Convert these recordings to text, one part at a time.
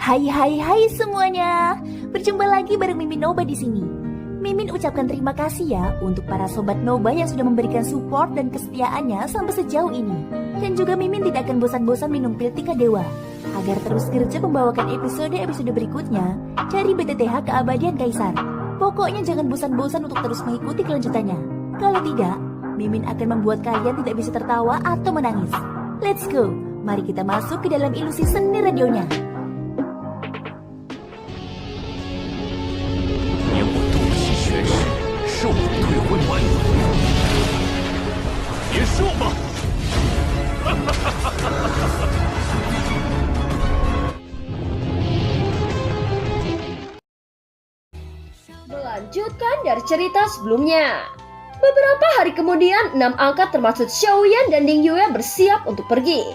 Hai semuanya. Berjumpa lagi bareng Mimin Noba di sini. Mimin ucapkan terima kasih ya untuk para sobat Noba yang sudah memberikan support dan kesetiaannya sampai sejauh ini. Dan juga Mimin tidak akan bosan-bosan minum pil Tika Dewa agar terus kerja membawakan episode-episode berikutnya dari BTTH Keabadian Kaisar. Pokoknya jangan bosan-bosan untuk terus mengikuti kelanjutannya. Kalau tidak, Mimin akan membuat kalian tidak bisa tertawa atau menangis. Let's go, mari kita masuk ke dalam ilusi seni radionya. 免我洞悉玄师，授我退魂丸。别说吧！ Melanjutkan dari cerita sebelumnya. Beberapa hari kemudian, 6 angkat termasuk Xiaoyan dan Ding Yue bersiap untuk pergi.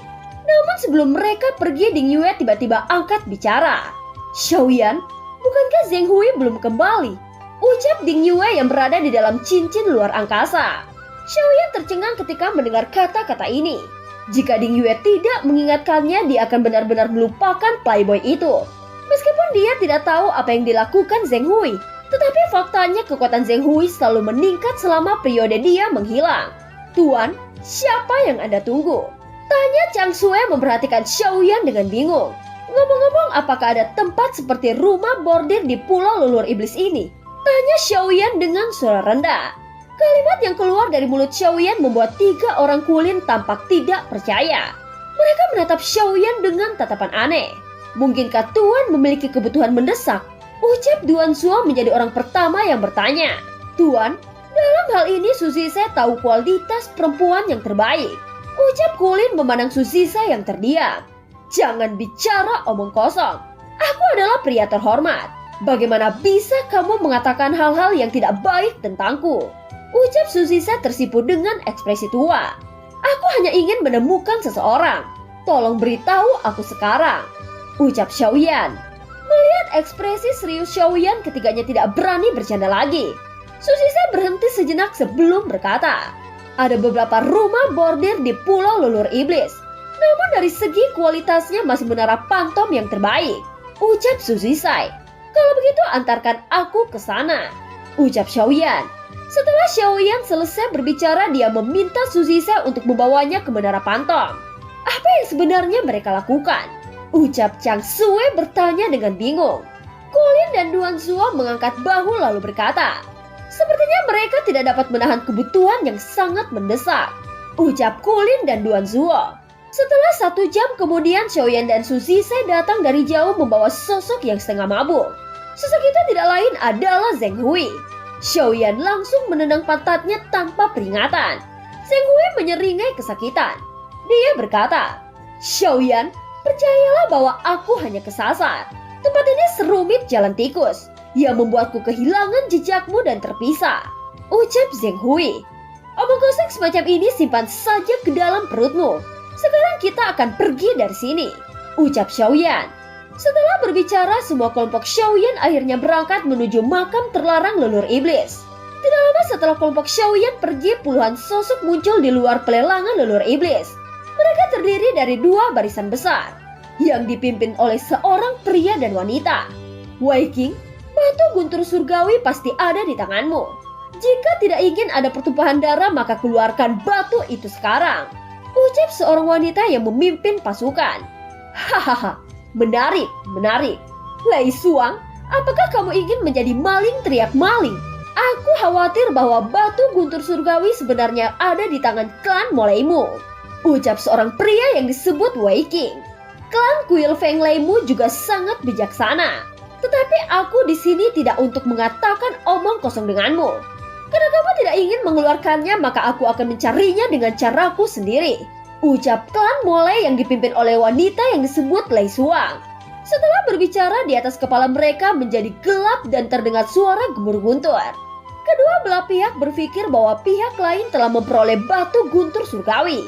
Namun sebelum mereka pergi, Ding Yue tiba-tiba angkat bicara. Xiaoyan, bukankah Zheng Hui belum kembali? Ucap Ding Yue yang berada di dalam cincin luar angkasa. Xiaoyan tercengang ketika mendengar kata-kata ini. Jika Ding Yue tidak mengingatkannya, dia akan benar-benar melupakan playboy itu. Meskipun dia tidak tahu apa yang dilakukan Zheng Hui, tetapi faktanya kekuatan Zheng Hui selalu meningkat selama periode dia menghilang. Tuan, siapa yang Anda tunggu? Tanya Chang Sue memperhatikan Xiaoyan dengan bingung. Ngomong-ngomong, apakah ada tempat seperti rumah bordir di Pulau Lulur Iblis ini? Tanya Xiaoyan dengan suara rendah. Kalimat yang keluar dari mulut Xiaoyan membuat 3 orang kulin tampak tidak percaya. Mereka menatap Xiaoyan dengan tatapan aneh. Mungkinkah Tuan memiliki kebutuhan mendesak? Ucap Duan Zuo menjadi orang pertama yang bertanya. Tuan, dalam hal ini Suzise tahu kualitas perempuan yang terbaik. Ucap Kulin memandang Suzise yang terdiam. Jangan bicara omong kosong. Aku adalah pria terhormat. Bagaimana bisa kamu mengatakan hal-hal yang tidak baik tentangku? Ucap Suzise tersipu dengan ekspresi tua. Aku hanya ingin menemukan seseorang. Tolong beritahu aku sekarang. Ucap Xiaoyan. Melihat ekspresi serius Xiaoyan, ketiganya tidak berani bercanda lagi. Suzise berhenti sejenak sebelum berkata, ada beberapa rumah bordir di Pulau Lulur Iblis. Namun dari segi kualitasnya masih menara Pantom yang terbaik. Ucap Suzise. Kalau begitu antarkan aku ke sana. Ucap Xiaoyan. Setelah Xiaoyan selesai berbicara, dia meminta Suzise untuk membawanya ke Menara Pantom. Apa yang sebenarnya mereka lakukan? Ucap Chang Sue bertanya dengan bingung. Colin dan Duan Zuo mengangkat bahu lalu berkata, sepertinya mereka tidak dapat menahan kebutuhan yang sangat mendesak. Ucap Colin dan Duan Zuo. Setelah 1 jam kemudian, Xiaoyan dan Suzise datang dari jauh membawa sosok yang setengah mabuk. Sosok itu tidak lain adalah Zheng Hui. Xiaoyan langsung menendang pantatnya tanpa peringatan. Zheng Hui menyeringai kesakitan. Dia berkata, Xiaoyan, percayalah bahwa aku hanya kesasar. Tempat ini serumit jalan tikus. Ia membuatku kehilangan jejakmu dan terpisah. Ucap Zheng Hui. Omong kosong semacam ini simpan saja ke dalam perutmu. Sekarang kita akan pergi dari sini. Ucap Xiaoyan. Setelah berbicara, semua kelompok Xiaoyan akhirnya berangkat menuju makam terlarang Lulur Iblis. Tidak lama setelah kelompok Xiaoyan pergi, puluhan sosok muncul di luar pelelangan Lulur Iblis. Mereka terdiri dari 2 barisan besar yang dipimpin oleh seorang pria dan wanita. Wei King, batu guntur surgawi pasti ada di tanganmu. Jika tidak ingin ada pertumpahan darah, maka keluarkan batu itu sekarang. Ucap seorang wanita yang memimpin pasukan. Hahaha, menarik. Lei Suang, apakah kamu ingin menjadi maling? Teriak maling. Aku khawatir bahwa batu guntur surgawi sebenarnya ada di tangan klan Moleimu. Ucap seorang pria yang disebut Wei King. Klan Kuil Feng Leimu juga sangat bijaksana. Tetapi aku di sini tidak untuk mengatakan omong kosong denganmu. Karena kamu tidak ingin mengeluarkannya, maka aku akan mencarinya dengan caraku sendiri. Ucap klan Molei yang dipimpin oleh wanita yang disebut Lei Suang. Setelah berbicara, di atas kepala mereka menjadi gelap dan terdengar suara gemur guntur. Kedua belah pihak berpikir bahwa pihak lain telah memperoleh batu guntur surgawi.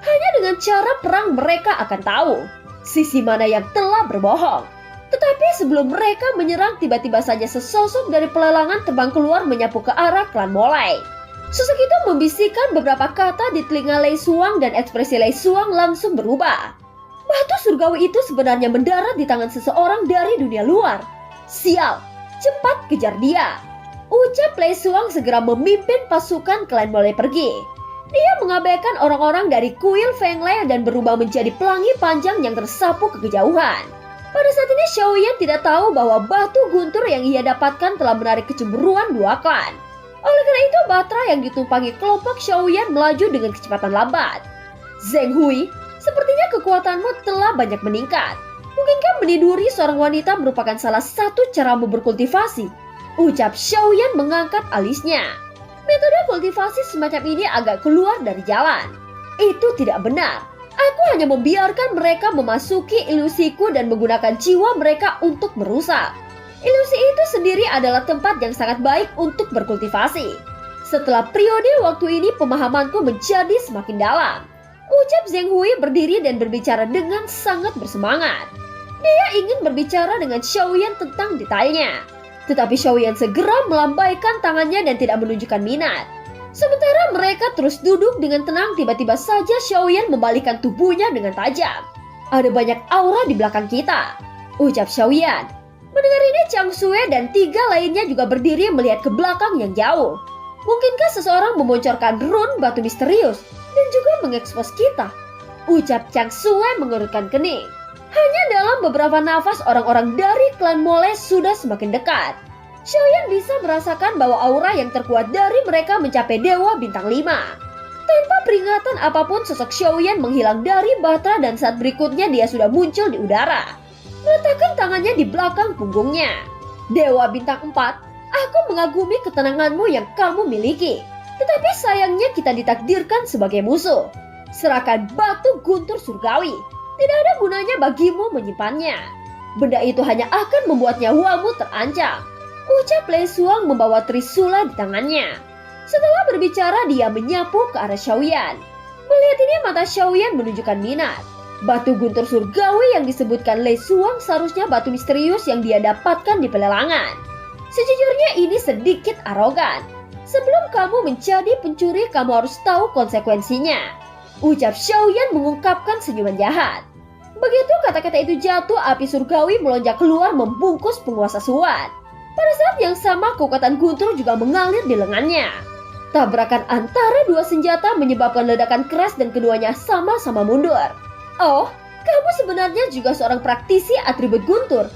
Hanya dengan cara perang mereka akan tahu sisi mana yang telah berbohong. Tetapi sebelum mereka menyerang, tiba-tiba saja sesosok dari pelelangan terbang keluar menyapu ke arah klan Molei. Sosok itu membisikkan beberapa kata di telinga Lei Suang dan ekspresi Lei Suang langsung berubah. Batu surgawi itu sebenarnya mendarat di tangan seseorang dari dunia luar. Sial, cepat kejar dia. Ucap Lei Suang segera memimpin pasukan klan mulai pergi. Dia mengabaikan orang-orang dari kuil Feng Lei dan berubah menjadi pelangi panjang yang tersapu ke kejauhan. Pada saat ini Xiaoyan tidak tahu bahwa batu guntur yang ia dapatkan telah menarik kecemburuan dua klan. Oleh karena itu Batra yang ditumpangi kelompok Xiaoyan melaju dengan kecepatan lambat. Zheng Hui, sepertinya kekuatanmu telah banyak meningkat. Mungkinkah meniduri seorang wanita merupakan salah satu caramu berkultivasi? Ucap Xiaoyan mengangkat alisnya. Metode kultivasi semacam ini agak keluar dari jalan. Itu tidak benar. Aku hanya membiarkan mereka memasuki ilusiku dan menggunakan jiwa mereka untuk merusak. Ilusi itu sendiri adalah tempat yang sangat baik untuk berkultivasi. Setelah periode waktu ini pemahamanku menjadi semakin dalam. Ucap Zheng Hui berdiri dan berbicara dengan sangat bersemangat. Dia ingin berbicara dengan Xiaoyan tentang detailnya. Tetapi Xiaoyan segera melambaikan tangannya dan tidak menunjukkan minat. Sementara mereka terus duduk dengan tenang, tiba-tiba saja Xiaoyan membalikkan tubuhnya dengan tajam. Ada banyak aura di belakang kita, ucap Xiaoyan. Mendengar ini Chang Sue dan 3 lainnya juga berdiri melihat ke belakang yang jauh. Mungkinkah seseorang memoncorkan rune batu misterius dan juga mengekspos kita? Ucap Chang Sue mengerutkan kening. Hanya dalam beberapa nafas orang-orang dari klan Mole sudah semakin dekat. Xiaoyan bisa merasakan bahwa aura yang terkuat dari mereka mencapai Dewa Bintang 5. Tanpa peringatan apapun sosok Xiaoyan menghilang dari Batra dan saat berikutnya dia sudah muncul di udara. Meletakkan tangannya di belakang punggungnya. Dewa Bintang 4, aku mengagumi ketenanganmu yang kamu miliki. Tetapi sayangnya kita ditakdirkan sebagai musuh. Serahkan batu guntur surgawi. Tidak ada gunanya bagimu menyimpannya. Benda itu hanya akan membuat nyawamu terancam. Ucap Lei Suang membawa trisula di tangannya. Setelah berbicara dia menyapu ke arah Xiaoyan. Melihat ini mata Xiaoyan menunjukkan minat. Batu guntur surgawi yang disebutkan Lei Suang seharusnya batu misterius yang dia dapatkan di pelelangan. Sejujurnya ini sedikit arogan. Sebelum kamu menjadi pencuri kamu harus tahu konsekuensinya. Ucap Xiaoyan mengungkapkan senyuman jahat. Begitu kata-kata itu jatuh, api surgawi melonjak keluar membungkus penguasa Suan. Pada saat yang sama kekuatan guntur juga mengalir di lengannya. Tabrakan antara dua senjata menyebabkan ledakan keras dan keduanya sama-sama mundur. Oh, kamu sebenarnya juga seorang praktisi atribut guntur.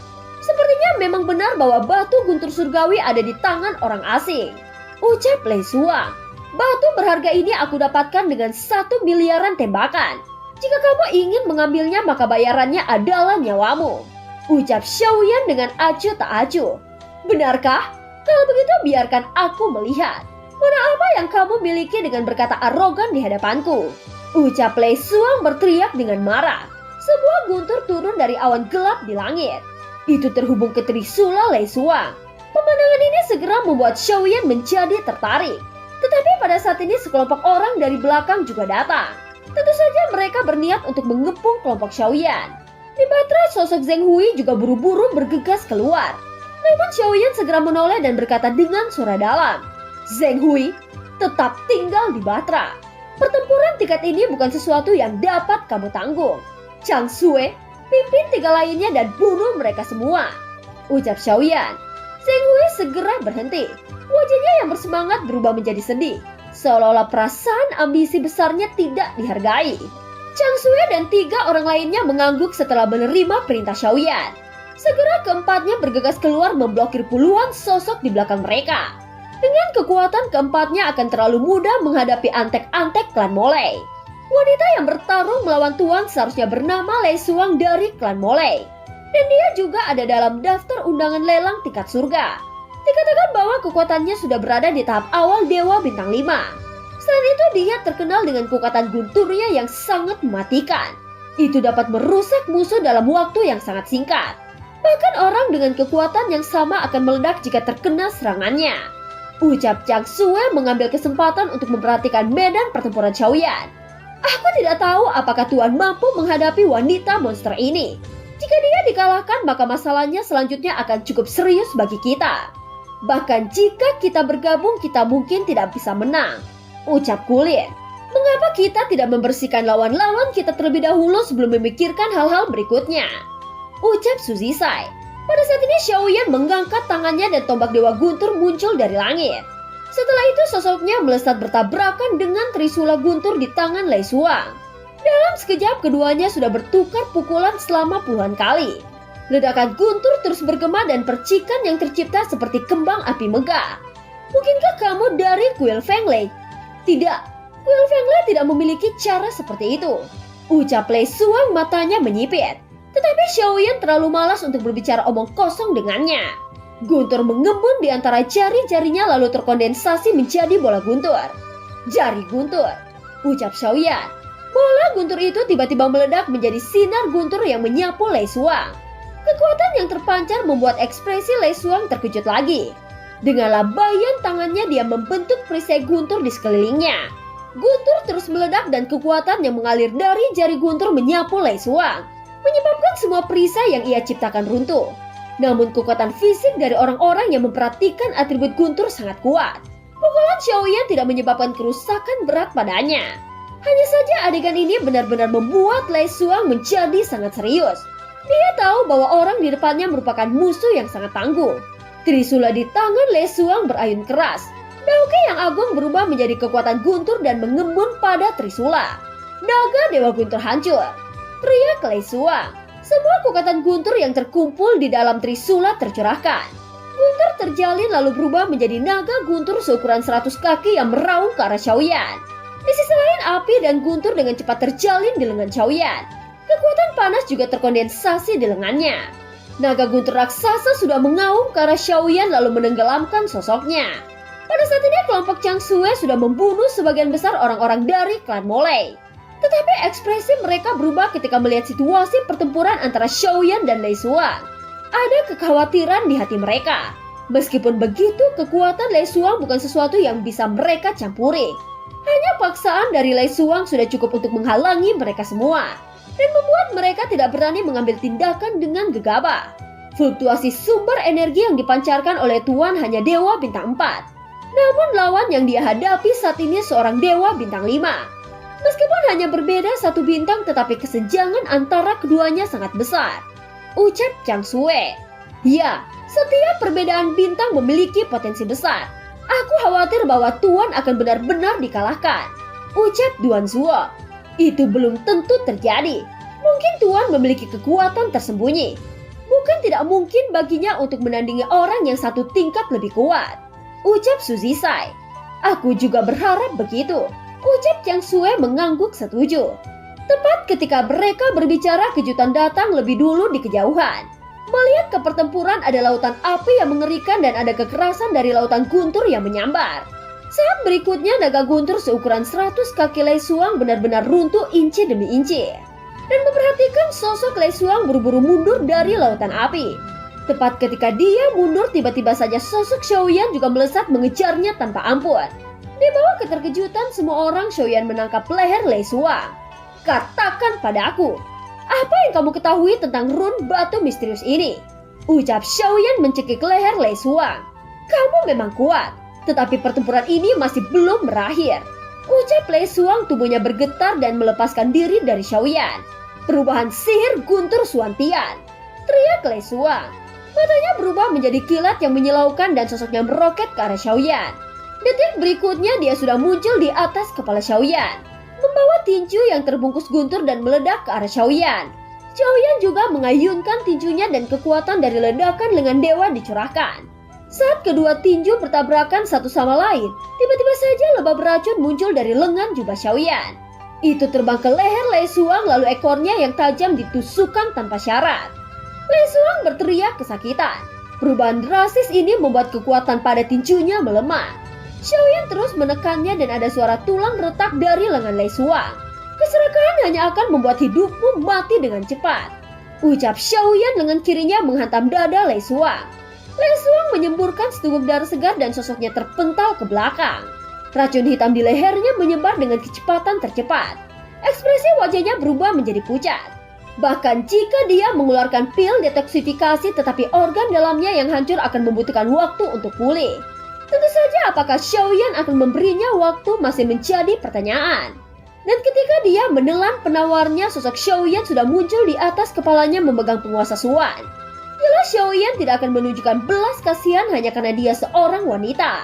Sepertinya memang benar bahwa batu guntur surgawi ada di tangan orang asing. Ucap Lei Suang. Batu berharga ini aku dapatkan dengan 1 miliaran tembakan. Jika kamu ingin mengambilnya maka bayarannya adalah nyawamu. Ucap Xiaoyan dengan acuh tak acuh. Benarkah? Kalau begitu biarkan aku melihat. Mana apa yang kamu miliki dengan berkata arogan di hadapanku? Ucap Lei Suang berteriak dengan marah. Sebuah guntur turun dari awan gelap di langit. Itu terhubung ke trisula Lei Suang. Pemandangan ini segera membuat Xiaoyan menjadi tertarik. Tetapi pada saat ini sekelompok orang dari belakang juga datang. Tentu saja mereka berniat untuk mengepung kelompok Xiaoyan. Di Batra sosok Zheng Hui juga buru-buru bergegas keluar. Namun Xiaoyan segera menoleh dan berkata dengan suara dalam, Zheng Hui, tetap tinggal di Batra. Pertempuran tingkat ini bukan sesuatu yang dapat kamu tanggung. Chang Sue, pimpin 3 lainnya dan bunuh mereka semua. Ucap Xiaoyan. Zheng Hui segera berhenti. Wajahnya yang bersemangat berubah menjadi sedih. Seolah-olah perasaan ambisi besarnya tidak dihargai. Chang Sue dan 3 orang lainnya mengangguk setelah menerima perintah Xiaoyan. Segera keempatnya bergegas keluar memblokir puluhan sosok di belakang mereka. Dengan kekuatan keempatnya akan terlalu mudah menghadapi antek-antek klan Molei. Wanita yang bertarung melawan tuan seharusnya bernama Lei Suang dari klan Molei. Dan dia juga ada dalam daftar undangan lelang tingkat surga. Dikatakan bahwa kekuatannya sudah berada di tahap awal Dewa Bintang 5. Selain itu dia terkenal dengan kekuatan gunturnya yang sangat mematikan. Itu dapat merusak musuh dalam waktu yang sangat singkat. Bahkan orang dengan kekuatan yang sama akan meledak jika terkena serangannya. Ucap Chang Sue mengambil kesempatan untuk memperhatikan medan pertempuran Xiaoyan. Aku tidak tahu apakah Tuan mampu menghadapi wanita monster ini. Jika dia dikalahkan maka masalahnya selanjutnya akan cukup serius bagi kita. Bahkan jika kita bergabung kita mungkin tidak bisa menang. Ucap Kulit. Mengapa kita tidak membersihkan lawan-lawan kita terlebih dahulu sebelum memikirkan hal-hal berikutnya? Ucap Suzisai. Pada saat ini Xiaoyan mengangkat tangannya dan tombak Dewa Guntur muncul dari langit. Setelah itu sosoknya melesat bertabrakan dengan Trisula Guntur di tangan Lei Suang. Dalam sekejap keduanya sudah bertukar pukulan selama puluhan kali. Ledakan guntur terus bergema dan percikan yang tercipta seperti kembang api megah. Mungkinkah kamu dari kuil Fenglei? Tidak, kuil Fenglei tidak memiliki cara seperti itu. Ucap Lei Suang matanya menyipit. Tetapi Xiaoyan terlalu malas untuk berbicara omong kosong dengannya. Guntur mengembun di antara jari-jarinya lalu terkondensasi menjadi bola guntur. Jari guntur, ucap Xiaoyan. Bola guntur itu tiba-tiba meledak menjadi sinar guntur yang menyapu Lei Suang. Kekuatan yang terpancar membuat ekspresi Lei Suang terkejut lagi. Dengan labayan tangannya dia membentuk perisai guntur di sekelilingnya. Guntur terus meledak dan kekuatan yang mengalir dari jari guntur menyapu Lei Suang, menyebabkan semua perisai yang ia ciptakan runtuh. Namun kekuatan fisik dari orang-orang yang memperhatikan atribut guntur sangat kuat. Pukulan Xiaoyan tidak menyebabkan kerusakan berat padanya. Hanya saja adegan ini benar-benar membuat Lei Suang menjadi sangat serius. Dia tahu bahwa orang di depannya merupakan musuh yang sangat tangguh. Trisula di tangan Lei Suang berayun keras. Dauke yang agung berubah menjadi kekuatan guntur dan mengembun pada Trisula. Naga Dewa Guntur hancur. Teriak Lei Suang. Semua kekuatan guntur yang terkumpul di dalam Trisula tercurahkan. Guntur terjalin lalu berubah menjadi naga guntur seukuran 100 kaki yang meraung ke arah Xiaoyan. Di sisi lain api dan guntur dengan cepat terjalin di lengan Xiaoyan. Kekuatan panas juga terkondensasi di lengannya. Naga guntur raksasa sudah mengaum ke arah Xiaoyan lalu menenggelamkan sosoknya. Pada saat ini kelompok Chang Sue sudah membunuh sebagian besar orang-orang dari klan Molei. Tetapi ekspresi mereka berubah ketika melihat situasi pertempuran antara Xiaoyan dan Lei Suang. Ada kekhawatiran di hati mereka. Meskipun begitu, kekuatan Lei Suang bukan sesuatu yang bisa mereka campuri. Hanya paksaan dari Lei Suang sudah cukup untuk menghalangi mereka semua dan membuat mereka tidak berani mengambil tindakan dengan gegabah. Fluktuasi sumber energi yang dipancarkan oleh Tuan hanya Dewa Bintang 4. Namun lawan yang dia hadapi saat ini seorang Dewa Bintang 5. Meskipun hanya berbeda satu bintang tetapi kesenjangan antara keduanya sangat besar. Ucap Chang Sue. Ya, setiap perbedaan bintang memiliki potensi besar. Aku khawatir bahwa Tuan akan benar-benar dikalahkan. Ucap Duan Zuo. Itu belum tentu terjadi. Mungkin Tuan memiliki kekuatan tersembunyi. Bukan tidak mungkin baginya untuk menandingi orang yang satu tingkat lebih kuat. Ucap Suzisai. Aku juga berharap begitu. Ucap Chang Sue mengangguk setuju. Tepat ketika mereka berbicara, kejutan datang lebih dulu di kejauhan. Melihat ke pertempuran ada lautan api yang mengerikan dan ada kekerasan dari lautan guntur yang menyambar. Saat berikutnya naga guntur seukuran 100 kaki Lei Suang benar-benar runtuh inci demi inci. Dan memperhatikan sosok Lei Suang buru-buru mundur dari lautan api. Tepat ketika dia mundur, tiba-tiba saja sosok Xiaoyan juga melesat mengejarnya tanpa ampun. Di bawah keterkejutan semua orang, Xiaoyan menangkap leher Lei Suang. Katakan padaku, apa yang kamu ketahui tentang run batu misterius ini? Ucap Xiaoyan mencekik leher Lei Suang. Kamu memang kuat. Tetapi pertempuran ini masih belum berakhir. Ucap Lei Suang, tubuhnya bergetar dan melepaskan diri dari Xiaoyan. Perubahan sihir guntur Suantian. Teriak Lei Suang. Matanya berubah menjadi kilat yang menyilaukan dan sosoknya meroket ke arah Xiaoyan. Detik berikutnya dia sudah muncul di atas kepala Xiaoyan, membawa tinju yang terbungkus guntur dan meledak ke arah Xiaoyan. Xiaoyan juga mengayunkan tinjunya dan kekuatan dari ledakan lengan dewa dicurahkan. Saat kedua tinju bertabrakan satu sama lain, tiba-tiba saja lebah beracun muncul dari lengan jubah Xiaoyan. Itu terbang ke leher Lei Suang lalu ekornya yang tajam ditusukkan tanpa syarat. Lei Suang berteriak kesakitan. Perubahan drastis ini membuat kekuatan pada tinjunya melemah. Xiaoyan terus menekannya dan ada suara tulang retak dari lengan Lei Suang. Keserakahan hanya akan membuat hidupmu mati dengan cepat. Ucap Xiaoyan, lengan kirinya menghantam dada Lei Suang. Lei Suang menyemburkan seteguk darah segar dan sosoknya terpental ke belakang. Racun hitam di lehernya menyebar dengan kecepatan tercepat. Ekspresi wajahnya berubah menjadi pucat. Bahkan jika dia mengeluarkan pil detoksifikasi tetapi organ dalamnya yang hancur akan membutuhkan waktu untuk pulih. Tentu saja apakah Xiaoyan akan memberinya waktu masih menjadi pertanyaan. Dan ketika dia menelan penawarnya, sosok Xiaoyan sudah muncul di atas kepalanya memegang penguasa Suan. Jelas Xiaoyan tidak akan menunjukkan belas kasihan hanya karena dia seorang wanita.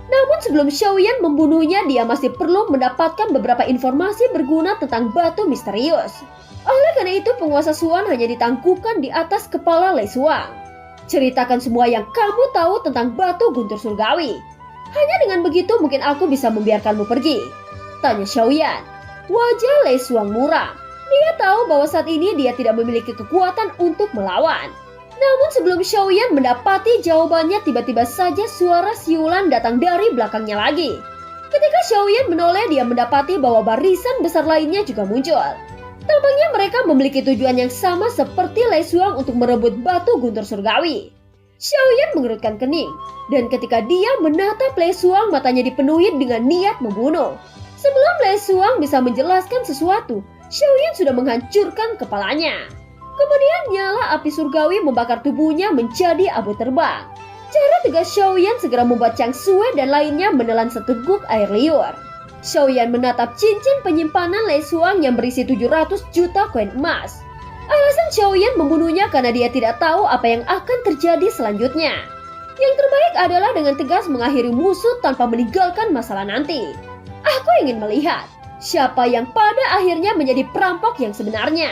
Namun sebelum Xiaoyan membunuhnya, dia masih perlu mendapatkan beberapa informasi berguna tentang batu misterius. Oleh karena itu, penguasa Suan hanya ditangguhkan di atas kepala Lei Xuang. Ceritakan semua yang kamu tahu tentang batu guntur surgawi. Hanya dengan begitu mungkin aku bisa membiarkanmu pergi, tanya Xiaoyan. Wajah Lei Xuang muram. Dia tahu bahwa saat ini dia tidak memiliki kekuatan untuk melawan. Namun sebelum Xiaoyan mendapati jawabannya, tiba-tiba saja suara siulan datang dari belakangnya lagi. Ketika Xiaoyan menoleh, dia mendapati bahwa barisan besar lainnya juga muncul. Tampaknya mereka memiliki tujuan yang sama seperti Lei Xuang untuk merebut batu guntur surgawi. Xiaoyan mengerutkan kening, dan ketika dia menatap Lei Xuang, matanya dipenuhi dengan niat membunuh. Sebelum Lei Xuang bisa menjelaskan sesuatu, Xiaoyan sudah menghancurkan kepalanya. Kemudian nyala api surgawi membakar tubuhnya menjadi abu terbang. Cara tegas Xiaoyan segera membuat Chang Sue dan lainnya menelan seteguk air liur. Xiaoyan menatap cincin penyimpanan Lei Xuang yang berisi 700 juta koin emas. Alasan Xiaoyan membunuhnya karena dia tidak tahu apa yang akan terjadi selanjutnya. Yang terbaik adalah dengan tegas mengakhiri musuh tanpa meninggalkan masalah nanti. Aku ingin melihat siapa yang pada akhirnya menjadi perampok yang sebenarnya,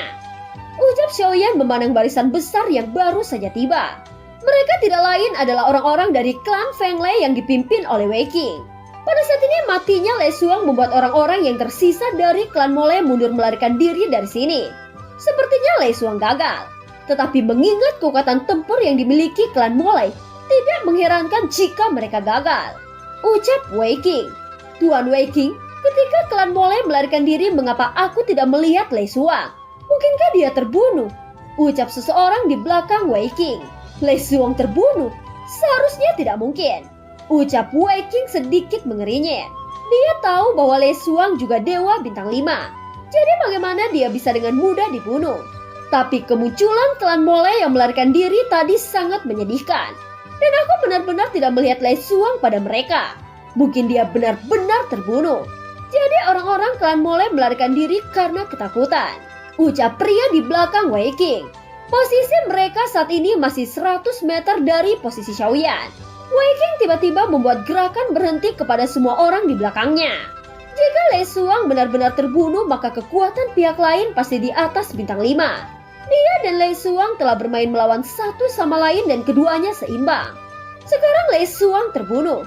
ucap Xiaoyan memandang barisan besar yang baru saja tiba. Mereka tidak lain adalah orang-orang dari klan Feng Lei yang dipimpin oleh Wei Qing. Pada saat ini matinya Lei Xuang membuat orang-orang yang tersisa dari klan Mole mundur melarikan diri dari sini. Sepertinya Lei Xuang gagal. Tetapi mengingat kekuatan tempur yang dimiliki klan Mole, tidak mengherankan jika mereka gagal, ucap Wei Qing. Tuan Wei Qing, ketika klan Mole melarikan diri, mengapa aku tidak melihat Lei Xuang? Mungkinkah dia terbunuh? Ucap seseorang di belakang Wei Qing. Lei Xuang terbunuh? Seharusnya tidak mungkin, ucap Wei Qing sedikit mengerinyit. Dia tahu bahwa Lei Xuang juga dewa bintang 5. Jadi bagaimana dia bisa dengan mudah dibunuh? Tapi kemunculan klan Mole yang melarikan diri tadi sangat menyedihkan. Dan aku benar-benar tidak melihat Lei Xuang pada mereka. Mungkin dia benar-benar terbunuh. Jadi orang-orang klan Mole melarikan diri karena ketakutan, ucap pria di belakang Wei Qing. Posisi mereka saat ini masih 100 meter dari posisi Xiaoyan. Wei Qing tiba-tiba membuat gerakan berhenti kepada semua orang di belakangnya. Jika Lei Xuang benar-benar terbunuh, maka kekuatan pihak lain pasti di atas bintang 5. Dia dan Lei Xuang telah bermain melawan satu sama lain dan keduanya seimbang. Sekarang Lei Xuang terbunuh.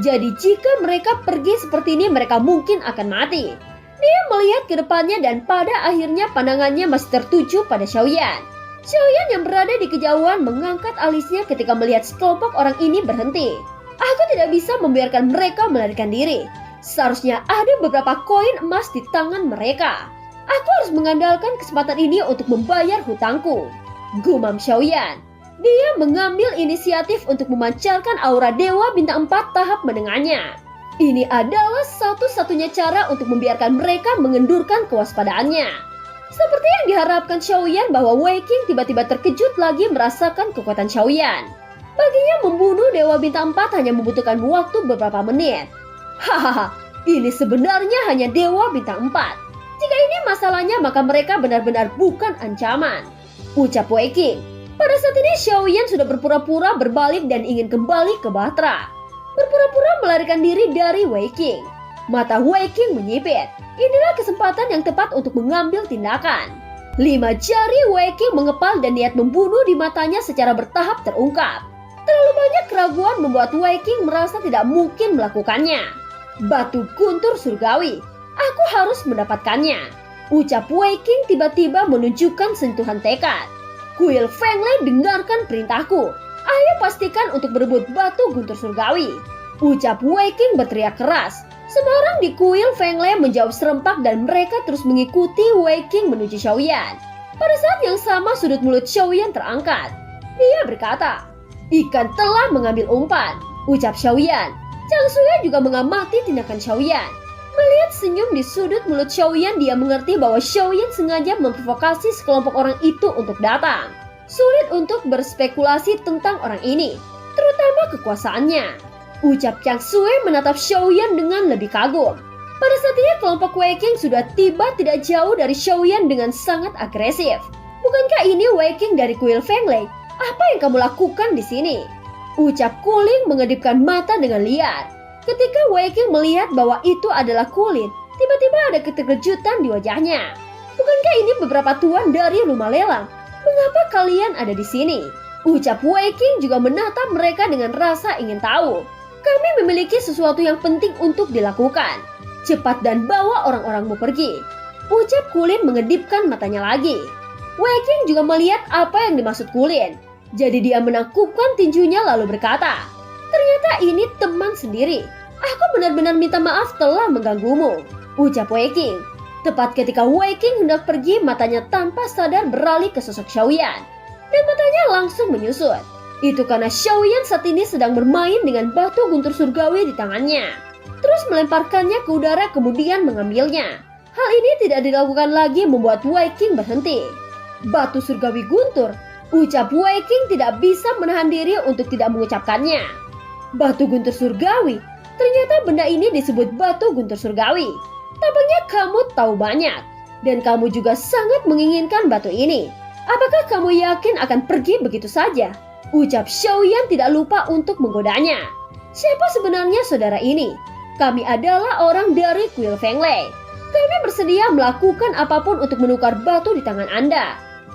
Jadi jika mereka pergi seperti ini, mereka mungkin akan mati. Dia melihat ke depannya dan pada akhirnya pandangannya masih tertuju pada Xiaoyan. Xiaoyan yang berada di kejauhan mengangkat alisnya ketika melihat sekelompok orang ini berhenti. Aku tidak bisa membiarkan mereka melarikan diri. Seharusnya ada beberapa koin emas di tangan mereka. Aku harus mengandalkan kesempatan ini untuk membayar hutangku, gumam Xiaoyan. Dia mengambil inisiatif untuk memancarkan aura Dewa Bintang 4 tahap menengahnya. Ini adalah satu-satunya cara untuk membiarkan mereka mengendurkan kewaspadaannya. Seperti yang diharapkan Xiaoyan bahwa Wei Qing tiba-tiba terkejut lagi merasakan kekuatan Xiaoyan. Baginya membunuh Dewa Bintang 4 hanya membutuhkan waktu beberapa menit. Hahaha, ini sebenarnya hanya Dewa Bintang 4. Jika ini masalahnya, maka mereka benar-benar bukan ancaman, ucap Wei Qing. Pada saat ini Xiaoyan sudah berpura-pura berbalik dan ingin kembali ke Batra. Berpura-pura melarikan diri dari Wei Qing. Mata Wei Qing menyipit. Inilah kesempatan yang tepat untuk mengambil tindakan. 5 jari Wei Qing mengepal dan niat membunuh di matanya secara bertahap terungkap. Terlalu banyak keraguan membuat Wei Qing merasa tidak mungkin melakukannya. Batu guntur surgawi. Aku harus mendapatkannya, ucap Wei Qing tiba-tiba menunjukkan sentuhan tekad. Kuil Feng Lei, dengarkan perintahku. Ayo pastikan untuk berebut batu guntur surgawi, ucap Wei Qing berteriak keras. Semua orang di kuil Feng Lei menjawab serempak dan mereka terus mengikuti Wei Qing menuju Xiaoyan. Pada saat yang sama sudut mulut Xiaoyan terangkat. Dia berkata, ikan telah mengambil umpan, ucap Xiaoyan. Chang Sue juga mengamati tindakan Xiaoyan. Melihat senyum di sudut mulut Xiaoyan, dia mengerti bahwa Xiaoyan sengaja memprovokasi sekelompok orang itu untuk datang. Sulit untuk berspekulasi tentang orang ini, terutama kekuasaannya, ucap Chang Sue menatap Xiaoyan dengan lebih kagum. Pada saat ini kelompok Wei King sudah tiba tidak jauh dari Xiaoyan dengan sangat agresif. Bukankah ini Wei King dari kuil Fenglei? Apa yang kamu lakukan di sini? Ucap Kulin mengedipkan mata dengan liar. Ketika Wei King melihat bahwa itu adalah Kulin, tiba-tiba ada keterkejutan di wajahnya. Bukankah ini beberapa tuan dari rumah lelang? Mengapa kalian ada di sini? Ucap Wei King juga menatap mereka dengan rasa ingin tahu. Kami memiliki sesuatu yang penting untuk dilakukan. Cepat dan bawa orang-orangmu pergi. Ucap Kulin mengedipkan matanya lagi. Wei King juga melihat apa yang dimaksud Kulin. Jadi dia menangkupkan tinjunya lalu berkata, ternyata ini teman sendiri. Aku benar-benar minta maaf telah mengganggumu. Ucap Wei King. Tepat ketika Wei King hendak pergi, matanya tanpa sadar beralih ke sosok Xiaoyan. Dan matanya langsung menyusut. Itu karena Xiaoyan saat ini sedang bermain dengan batu guntur surgawi di tangannya. Terus melemparkannya ke udara kemudian mengambilnya. Hal ini tidak dilakukan lagi membuat Wei King berhenti. Batu surgawi guntur, ucap Wei King tidak bisa menahan diri untuk tidak mengucapkannya. Batu guntur surgawi, ternyata benda ini disebut batu guntur surgawi. Tampaknya kamu tahu banyak, dan kamu juga sangat menginginkan batu ini. Apakah kamu yakin akan pergi begitu saja? Ucap Xiaoyan tidak lupa untuk menggodanya. Siapa sebenarnya saudara ini? Kami adalah orang dari kuil Fenglei. Kami bersedia melakukan apapun untuk menukar batu di tangan Anda.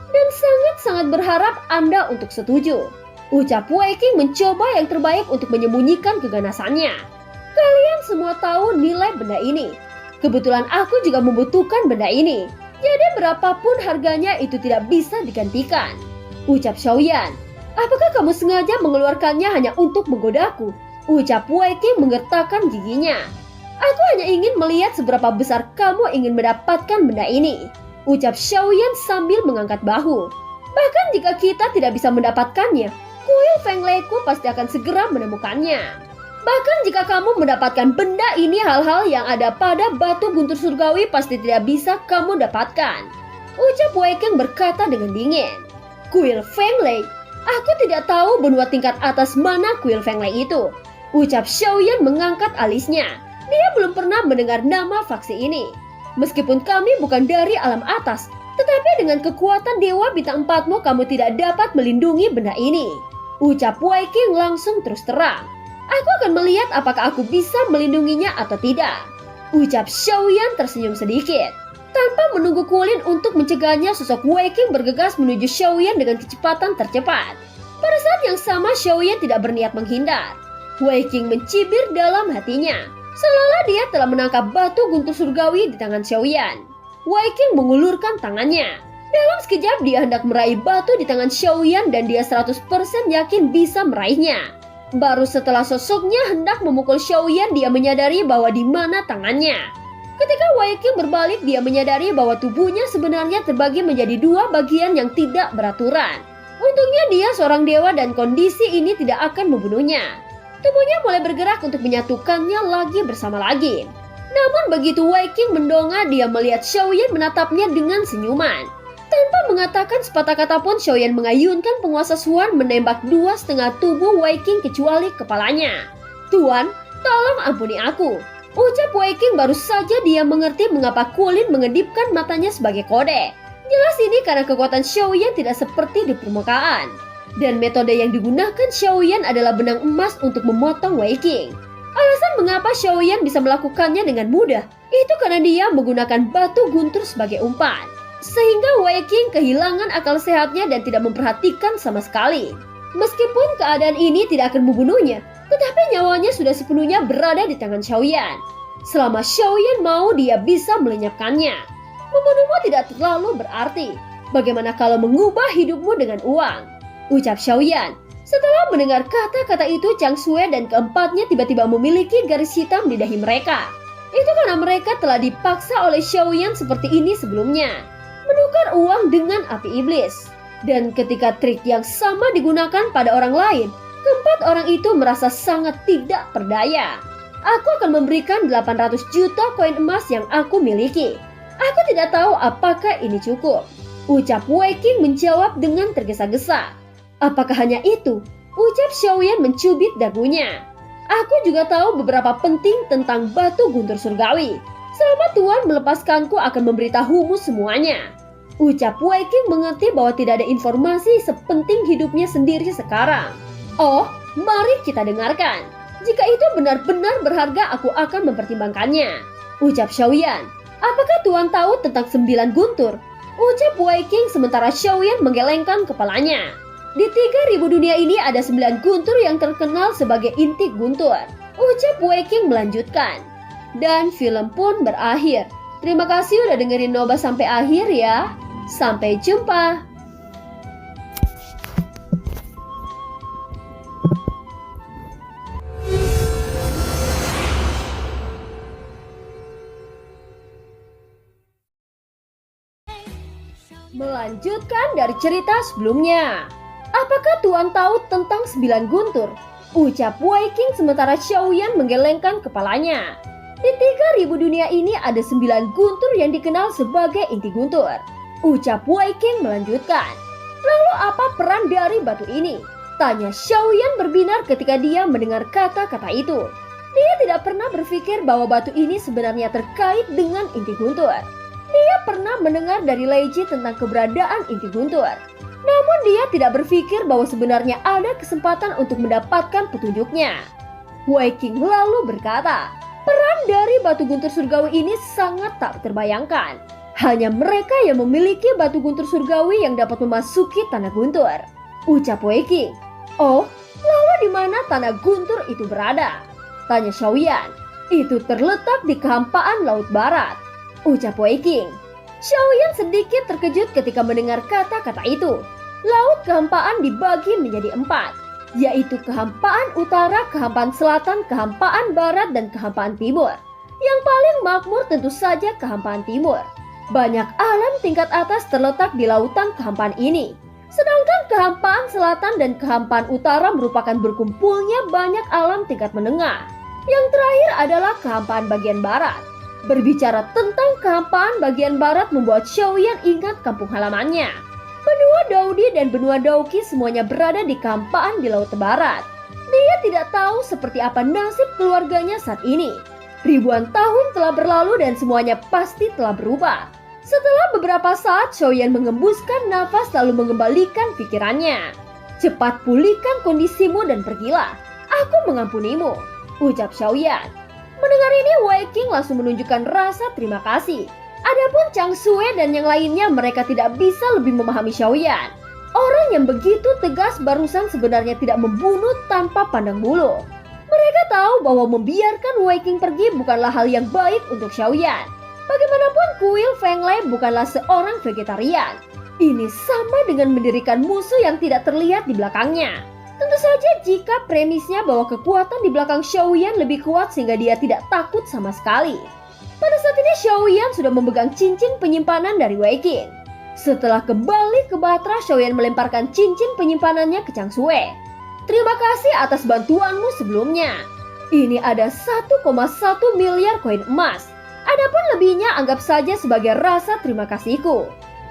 Dan sangat-sangat berharap Anda untuk setuju. Ucap Wei King mencoba yang terbaik untuk menyembunyikan keganasannya. Kalian semua tahu nilai benda ini. Kebetulan aku juga membutuhkan benda ini. Jadi berapapun harganya itu tidak bisa digantikan. Ucap Xiaoyan. Apakah kamu sengaja mengeluarkannya hanya untuk menggodaku? Ucap Wei King menggertakkan giginya. Aku hanya ingin melihat seberapa besar kamu ingin mendapatkan benda ini. Ucap Xiaoyan sambil mengangkat bahu. Bahkan jika kita tidak bisa mendapatkannya, kuil Fenglei-ku pasti akan segera menemukannya. Bahkan jika kamu mendapatkan benda ini, hal-hal yang ada pada batu guntur surgawi pasti tidak bisa kamu dapatkan. Ucap Wei King berkata dengan dingin. Kuil Fenglei? Aku tidak tahu benua tingkat atas mana kuil Fenglei itu. Ucap Xiaoyan mengangkat alisnya. Dia belum pernah mendengar nama faksi ini. Meskipun kami bukan dari alam atas, tetapi dengan kekuatan Dewa Bintang 4-mu kamu tidak dapat melindungi benda ini. Ucap Wei King langsung terus terang. Aku akan melihat apakah aku bisa melindunginya atau tidak. Ucap Xiaoyan tersenyum sedikit. Tanpa menunggu Kulin untuk mencegahnya, sosok Wei King bergegas menuju Xiaoyan dengan kecepatan tercepat. Pada saat yang sama, Xiaoyan tidak berniat menghindar. Wei King mencibir dalam hatinya, seolah dia telah menangkap batu guntur surgawi di tangan Xiaoyan. Wei King mengulurkan tangannya. Dalam sekejap dia hendak meraih batu di tangan Xiaoyan dan dia 100% yakin bisa meraihnya. Baru setelah sosoknya hendak memukul Xiaoyan, dia menyadari bahwa di mana tangannya. Ketika Wei King berbalik, dia menyadari bahwa tubuhnya sebenarnya terbagi menjadi dua bagian yang tidak beraturan. Untungnya dia seorang dewa dan kondisi ini tidak akan membunuhnya. Tubuhnya mulai bergerak untuk menyatukannya lagi bersama lagi. Namun begitu Wei King mendongak, dia melihat Xiaoyan menatapnya dengan senyuman. Tanpa mengatakan sepatah kata pun, Xiaoyan mengayunkan penguasa Xuan menembak 2,5 tubuh Wei King kecuali kepalanya. Tuan, tolong ampuni aku. Ucap Wei King baru saja dia mengerti mengapa Kulin mengedipkan matanya sebagai kode. Jelas ini karena kekuatan Xiaoyan tidak seperti di permukaan. Dan metode yang digunakan Xiaoyan adalah benang emas untuk memotong Wei King. Alasan mengapa Xiaoyan bisa melakukannya dengan mudah, itu karena dia menggunakan batu guntur sebagai umpan. Sehingga Wei King kehilangan akal sehatnya dan tidak memperhatikan sama sekali. Meskipun keadaan ini tidak akan membunuhnya, tetapi nyawanya sudah sepenuhnya berada di tangan Xiaoyan. Selama Xiaoyan mau, dia bisa melenyapkannya. Membunuhmu tidak terlalu berarti. Bagaimana kalau mengubah hidupmu dengan uang? Ucap Xiaoyan. Setelah mendengar kata-kata itu, Chang Sue dan keempatnya tiba-tiba memiliki garis hitam di dahi mereka. Itu karena mereka telah dipaksa oleh Xiaoyan seperti ini sebelumnya. Menukar uang dengan api iblis. Dan ketika trik yang sama digunakan pada orang lain, keempat orang itu merasa sangat tidak berdaya. Aku akan memberikan 800 juta koin emas yang aku miliki. Aku tidak tahu apakah ini cukup. Ucap Wei King menjawab dengan tergesa-gesa. Apakah hanya itu? Ucap Xiaoyan mencubit dagunya. Aku juga tahu beberapa penting tentang batu guntur surgawi. Selama Tuan melepaskanku akan memberitahumu semuanya. Ucap Wei King mengerti bahwa tidak ada informasi sepenting hidupnya sendiri sekarang. Oh, mari kita dengarkan. Jika itu benar-benar berharga, aku akan mempertimbangkannya. Ucap Xiaoyan. Apakah Tuan tahu tentang 9 guntur? Ucap Wei King sementara Xiaoyan menggelengkan kepalanya. Di 3000 dunia ini ada 9 guntur yang terkenal sebagai inti guntur. Ucap Wei King melanjutkan. Dan film pun berakhir. Terima kasih udah dengerin Noba sampai akhir ya. Sampai jumpa. Melanjutkan dari cerita sebelumnya. Apakah Tuan tahu tentang 9 guntur? Ucap Wei King sementara Xiaoyan menggelengkan kepalanya. Di 3000 dunia ini ada 9 guntur yang dikenal sebagai inti guntur. Ucap Wei King melanjutkan. Lalu apa peran dari batu ini? Tanya Xiaoyan berbinar ketika dia mendengar kata-kata itu. Dia tidak pernah berpikir bahwa batu ini sebenarnya terkait dengan inti guntur. Dia pernah mendengar dari Lei Ji tentang keberadaan inti guntur. Namun dia tidak berpikir bahwa sebenarnya ada kesempatan untuk mendapatkan petunjuknya. Wei King lalu berkata, peran dari batu guntur surgawi ini sangat tak terbayangkan. Hanya mereka yang memiliki batu guntur surgawi yang dapat memasuki tanah guntur. Ucap Wei King. Oh, lalu di mana tanah guntur itu berada? Tanya Xiaoyan. Itu terletak di kehampaan laut barat. Ucap Wei King. Xiaoyan sedikit terkejut ketika mendengar kata-kata itu. Laut kehampaan dibagi menjadi 4, yaitu kehampaan utara, kehampaan selatan, kehampaan barat, dan kehampaan timur. Yang paling makmur tentu saja kehampaan timur. Banyak alam tingkat atas terletak di lautan kehampaan ini. Sedangkan kehampaan selatan dan kehampaan utara merupakan berkumpulnya banyak alam tingkat menengah. Yang terakhir adalah kehampaan bagian barat. Berbicara tentang kehampaan bagian barat membuat Xiaoyan ingat kampung halamannya. Benua Daudi dan benua Dauki semuanya berada di kehampaan di laut barat. Dia tidak tahu seperti apa nasib keluarganya saat ini. Ribuan tahun telah berlalu dan semuanya pasti telah berubah. Setelah beberapa saat, Xiaoyan mengembuskan nafas lalu mengembalikan pikirannya. Cepat pulihkan kondisimu dan pergilah. Aku mengampunimu, ucap Xiaoyan. Mendengar ini, Wei King langsung menunjukkan rasa terima kasih. Adapun Chang Sue dan yang lainnya, mereka tidak bisa lebih memahami Xiaoyan. Orang yang begitu tegas barusan sebenarnya tidak membunuh tanpa pandang bulu. Mereka tahu bahwa membiarkan Wei King pergi bukanlah hal yang baik untuk Xiaoyan. Bagaimanapun kuil Feng Lei bukanlah seorang vegetarian. Ini sama dengan mendirikan musuh yang tidak terlihat di belakangnya. Tentu saja jika premisnya bahwa kekuatan di belakang Xiaoyan lebih kuat sehingga dia tidak takut sama sekali. Pada saat ini Xiaoyan sudah memegang cincin penyimpanan dari Wei King. Setelah kembali ke Batra, Xiaoyan melemparkan cincin penyimpanannya ke Chang Sue. Terima kasih atas bantuanmu sebelumnya. Ini ada 1,1 miliar koin emas. Adapun lebihnya anggap saja sebagai rasa terima kasihku.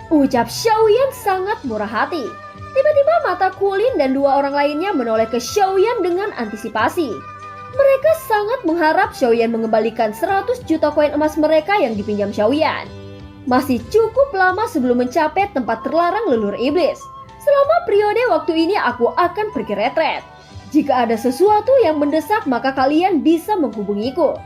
Ucap Xiaoyan sangat murah hati. Tiba-tiba mata Kulin dan 2 orang lainnya menoleh ke Xiaoyan dengan antisipasi. Mereka sangat mengharap Xiaoyan mengembalikan 100 juta koin emas mereka yang dipinjam Xiaoyan. Masih cukup lama sebelum mencapai tempat terlarang leluhur iblis. Selama periode waktu ini aku akan pergi retret. Jika ada sesuatu yang mendesak maka kalian bisa menghubungiku.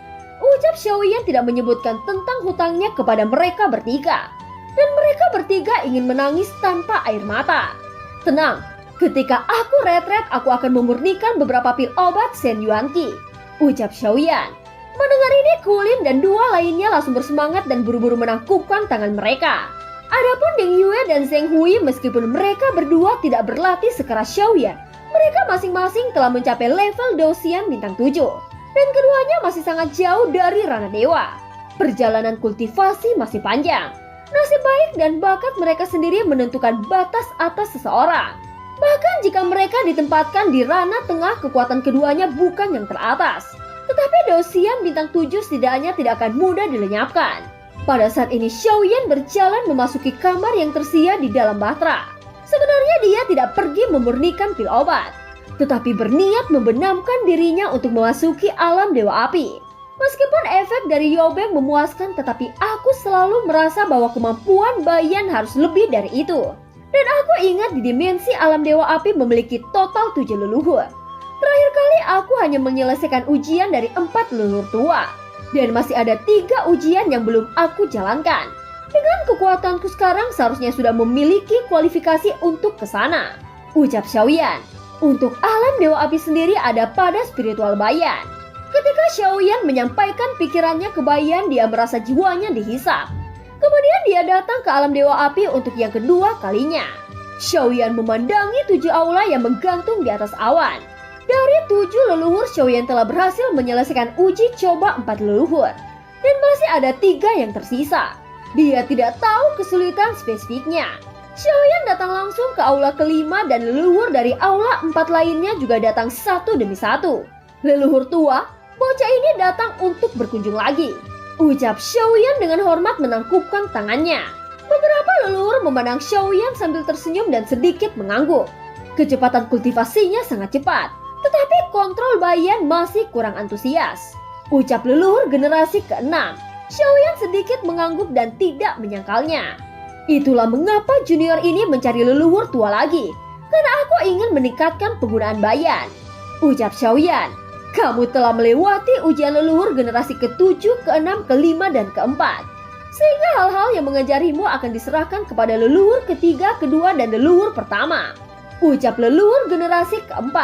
Ucap Xiaoyan tidak menyebutkan tentang hutangnya kepada mereka bertiga. Dan mereka bertiga ingin menangis tanpa air mata. Tenang, ketika aku retret aku akan memurnikan beberapa pil obat Shen Yuan Qi. Ucap Xiaoyan. Mendengar ini Kulin dan 2 lainnya langsung bersemangat dan buru-buru menangkupkan tangan mereka. Adapun Ding Yue dan Zheng Hui meskipun mereka berdua tidak berlatih sekeras Xiaoyan, mereka masing-masing telah mencapai level Dosian bintang 7. Dan keduanya masih sangat jauh dari Rana Dewa. Perjalanan kultivasi masih panjang. Nasib baik dan bakat mereka sendiri menentukan batas atas seseorang. Bahkan jika mereka ditempatkan di Rana tengah, kekuatan keduanya bukan yang teratas. Tetapi Dosian bintang 7 setidaknya tidak akan mudah dilenyapkan. Pada saat ini Xiaoyan berjalan memasuki kamar yang tersedia di dalam Batra. Sebenarnya dia tidak pergi memurnikan pil obat. tetapi berniat membenamkan dirinya untuk memasuki alam Dewa Api. Meskipun efek dari Yaobeng memuaskan, tetapi aku selalu merasa bahwa kemampuan Bayan harus lebih dari itu. Dan aku ingat di dimensi alam Dewa Api memiliki total 7 leluhur. Terakhir kali aku hanya menyelesaikan ujian dari 4 leluhur tua. Dan masih ada 3 ujian yang belum aku jalankan. Dengan kekuatanku sekarang seharusnya sudah memiliki kualifikasi untuk ke sana. Ucap Xiaoyan. Untuk alam Dewa Api sendiri ada pada spiritual Bayan. Ketika Xiaoyan menyampaikan pikirannya ke Bayan, dia merasa jiwanya dihisap. Kemudian dia datang ke alam Dewa Api untuk yang kedua kalinya. Xiaoyan memandangi 7 aula yang menggantung di atas awan. Dari 7 leluhur, Xiaoyan telah berhasil menyelesaikan uji coba 4 leluhur. Dan masih ada 3 yang tersisa. Dia tidak tahu kesulitan spesifiknya. Xiaoyan datang langsung ke aula kelima dan leluhur dari aula 4 lainnya juga datang satu demi satu. Leluhur tua, bocah ini datang untuk berkunjung lagi. Ucap Xiaoyan dengan hormat menangkupkan tangannya. Beberapa leluhur memandang Xiaoyan sambil tersenyum dan sedikit mengangguk. Kecepatan kultivasinya sangat cepat, tetapi kontrol Bayan masih kurang antusias. Ucap leluhur generasi ke-6. Xiaoyan sedikit mengangguk dan tidak menyangkalnya. Itulah mengapa junior ini mencari leluhur tua lagi, karena aku ingin meningkatkan penggunaan Bayan. Ucap Xiaoyan, kamu telah melewati ujian leluhur generasi ke-7, ke-6, ke-5, dan ke-4. Sehingga hal-hal yang mengajarimu akan diserahkan kepada leluhur ketiga, kedua, dan leluhur pertama. Ucap leluhur generasi ke-4.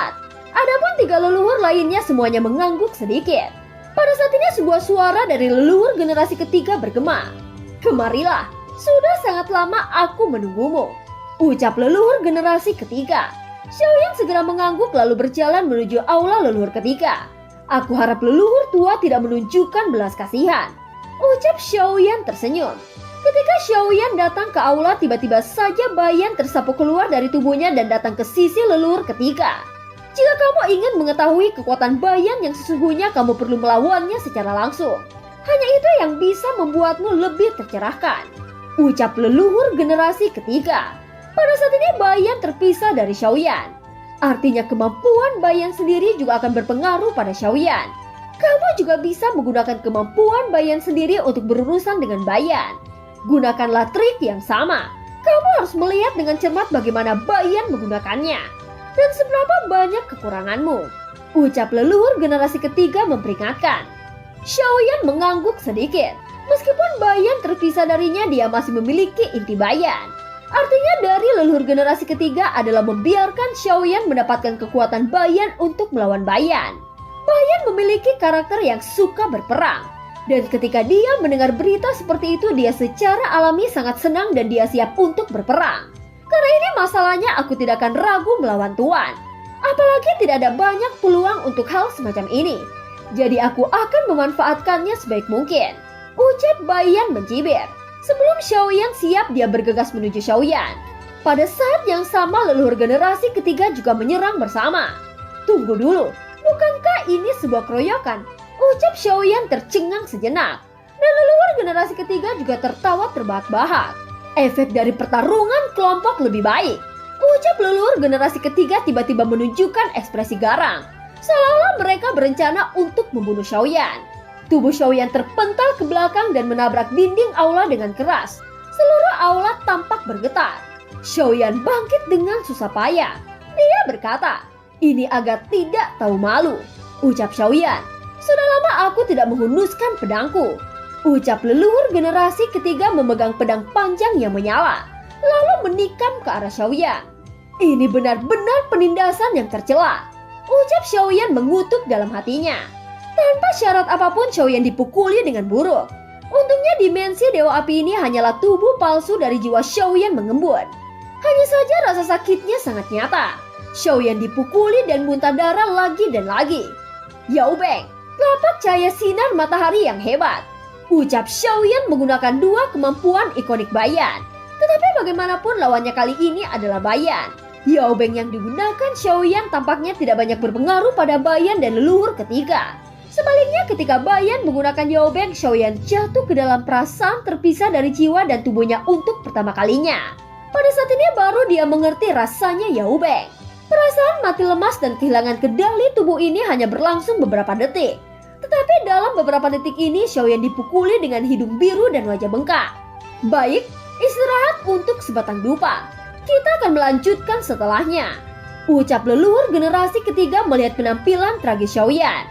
Adapun 3 leluhur lainnya semuanya mengangguk sedikit. Pada saat ini sebuah suara dari leluhur generasi ketiga bergema. Kemarilah, sudah sangat lama aku menunggumu. Ucap leluhur generasi ketiga. Xiaoyan segera mengangguk lalu berjalan menuju aula leluhur ketiga. Aku harap leluhur tua tidak menunjukkan belas kasihan. Ucap Xiaoyan tersenyum. Ketika Xiaoyan datang ke aula, tiba-tiba saja Bayan tersapu keluar dari tubuhnya dan datang ke sisi leluhur ketiga. Jika kamu ingin mengetahui kekuatan Bayan yang sesungguhnya, kamu perlu melawannya secara langsung. Hanya itu yang bisa membuatmu lebih tercerahkan. Ucap leluhur generasi ketiga. Pada saat ini Bayan terpisah dari Xiaoyan. Artinya kemampuan Bayan sendiri juga akan berpengaruh pada Xiaoyan. Kamu juga bisa menggunakan kemampuan Bayan sendiri untuk berurusan dengan Bayan. Gunakanlah trik yang sama. Kamu harus melihat dengan cermat bagaimana Bayan menggunakannya. Dan seberapa banyak kekuranganmu. Ucap leluhur generasi ketiga memperingatkan. Xiaoyan mengangguk sedikit. Meskipun Bayan terpisah darinya, dia masih memiliki inti Bayan. Artinya dari leluhur generasi ketiga adalah membiarkan Xiaoyan mendapatkan kekuatan Bayan untuk melawan Bayan. Bayan memiliki karakter yang suka berperang. Dan ketika dia mendengar berita seperti itu, dia secara alami sangat senang dan dia siap untuk berperang. Karena ini masalahnya, aku tidak akan ragu melawan Tuan. Apalagi tidak ada banyak peluang untuk hal semacam ini. Jadi aku akan memanfaatkannya sebaik mungkin. Ucap Bayan mencibir. Sebelum Xiaoyan siap, dia bergegas menuju Xiaoyan. Pada saat yang sama, leluhur generasi ketiga juga menyerang bersama. Tunggu dulu, bukankah ini sebuah keroyokan? Ucap Xiaoyan tercengang sejenak. Dan leluhur generasi ketiga juga tertawa terbahak-bahak. Efek dari pertarungan kelompok lebih baik. Ucap leluhur generasi ketiga tiba-tiba menunjukkan ekspresi garang. Seolah-olah mereka berencana untuk membunuh Xiaoyan. Tubuh Xiaoyan terpental ke belakang dan menabrak dinding aula dengan keras. Seluruh aula tampak bergetar. Xiaoyan bangkit dengan susah payah. Dia berkata, ini agak tidak tahu malu. Ucap Xiaoyan, sudah lama aku tidak menghunuskan pedangku. Ucap leluhur generasi ketiga memegang pedang panjang yang menyala. Lalu menikam ke arah Xiaoyan. Ini benar-benar penindasan yang tercela. Ucap Xiaoyan mengutuk dalam hatinya. Tanpa syarat apapun, Xiaoyan dipukuli dengan buruk. Untungnya dimensi Dewa Api ini hanyalah tubuh palsu dari jiwa Xiaoyan mengembun. Hanya saja rasa sakitnya sangat nyata. Xiaoyan dipukuli dan muntah darah lagi dan lagi. Yaobeng, telapak cahaya sinar matahari yang hebat. Ucap Xiaoyan menggunakan 2 kemampuan ikonik Bayan. Tetapi bagaimanapun lawannya kali ini adalah Bayan. Yaobeng yang digunakan Xiaoyan tampaknya tidak banyak berpengaruh pada Bayan dan leluhur ketiga. Sebaliknya ketika Bayan menggunakan Yaobeng, Xiaoyan jatuh ke dalam perasaan terpisah dari jiwa dan tubuhnya untuk pertama kalinya. Pada saat ini baru dia mengerti rasanya Yaobeng. Perasaan mati lemas dan kehilangan kendali tubuh ini hanya berlangsung beberapa detik. Tetapi dalam beberapa detik ini Xiaoyan dipukuli dengan hidung biru dan wajah bengkak. Baik, istirahat untuk sebatang dupa. Kita akan melanjutkan setelahnya. Ucap leluhur generasi ketiga melihat penampilan tragis Xiaoyan.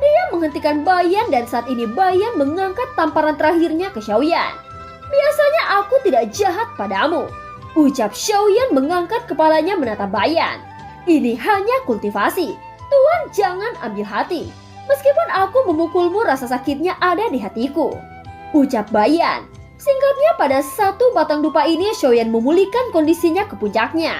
Dia menghentikan Bayan dan saat ini Bayan mengangkat tamparan terakhirnya ke Xiaoyan. Biasanya aku tidak jahat padamu. Ucap Xiaoyan mengangkat kepalanya menatap Bayan. Ini hanya kultivasi. Tuan jangan ambil hati. Meskipun aku memukulmu, rasa sakitnya ada di hatiku. Ucap Bayan. Singkatnya pada satu batang dupa ini Xiaoyan memulihkan kondisinya ke puncaknya.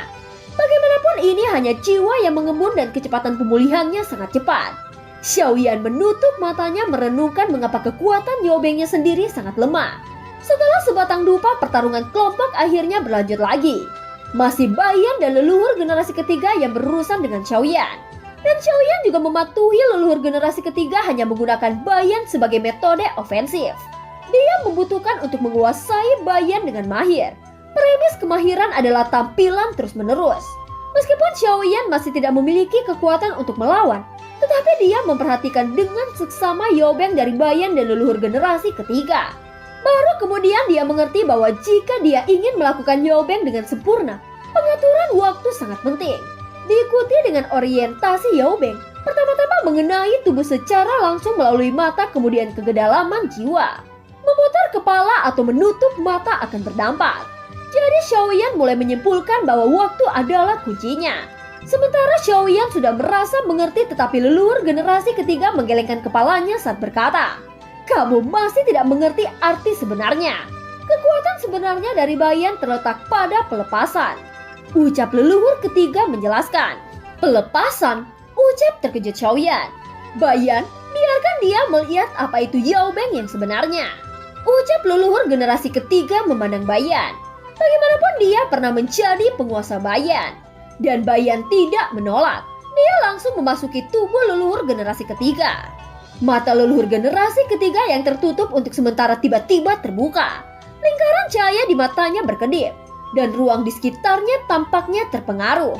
Bagaimanapun ini hanya jiwa yang mengembun dan kecepatan pemulihannya sangat cepat. Xiaoyan menutup matanya merenungkan mengapa kekuatan Yobengnya sendiri sangat lemah. Setelah sebatang dupa, pertarungan kelompok akhirnya berlanjut lagi. Masih Bayan dan leluhur generasi ketiga yang berurusan dengan Xiaoyan. Dan Xiaoyan juga mematuhi leluhur generasi ketiga hanya menggunakan Bayan sebagai metode ofensif. Dia membutuhkan untuk menguasai Bayan dengan mahir. Premis kemahiran adalah tampilan terus-menerus. Meskipun Xiaoyan masih tidak memiliki kekuatan untuk melawan, tetapi dia memperhatikan dengan seksama Yobeng dari Bayan dan leluhur generasi ketiga. Baru kemudian dia mengerti bahwa jika dia ingin melakukan Yobeng dengan sempurna, pengaturan waktu sangat penting. Diikuti dengan orientasi Yobeng, pertama-tama mengenai tubuh secara langsung melalui mata kemudian ke kedalaman jiwa. Memutar kepala atau menutup mata akan berdampak. Jadi Xiaoyan mulai menyimpulkan bahwa waktu adalah kuncinya. Sementara Xiaoyan sudah merasa mengerti tetapi leluhur generasi ketiga menggelengkan kepalanya saat berkata, "Kamu masih tidak mengerti arti sebenarnya. Kekuatan sebenarnya dari Bayan terletak pada pelepasan." Ucap leluhur ketiga menjelaskan. "Pelepasan?" Ucap terkejut Xiaoyan. "Bayan, biarkan dia melihat apa itu Yaobeng yang sebenarnya." Ucap leluhur generasi ketiga memandang Bayan. Bagaimanapun dia pernah menjadi penguasa Bayan. Dan Bayan tidak menolak. Dia langsung memasuki tubuh leluhur generasi ketiga. Mata leluhur generasi ketiga yang tertutup untuk sementara tiba-tiba terbuka. Lingkaran cahaya di matanya berkedip. Dan ruang di sekitarnya tampaknya terpengaruh.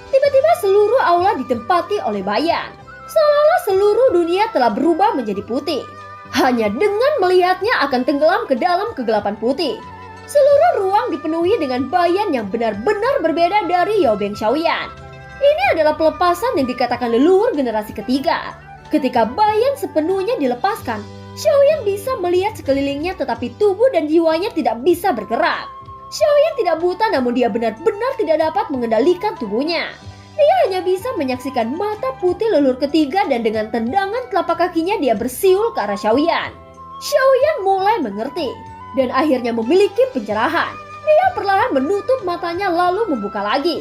Tiba-tiba seluruh aula ditempati oleh Bayan. Seolah-olah seluruh dunia telah berubah menjadi putih. Hanya dengan melihatnya akan tenggelam ke dalam kegelapan putih. Seluruh ruang dipenuhi dengan Bayan yang benar-benar berbeda dari Yaobeng Xiaoyan. Ini adalah pelepasan yang dikatakan leluhur generasi ketiga. Ketika Bayan sepenuhnya dilepaskan, Xiaoyan bisa melihat sekelilingnya tetapi tubuh dan jiwanya tidak bisa bergerak. Xiaoyan tidak buta namun dia benar-benar tidak dapat mengendalikan tubuhnya. Dia hanya bisa menyaksikan mata putih leluhur ketiga dan dengan tendangan telapak kakinya dia bersiul ke arah Xiaoyan. Xiaoyan mulai mengerti dan akhirnya memiliki pencerahan. Dia perlahan menutup matanya lalu membuka lagi.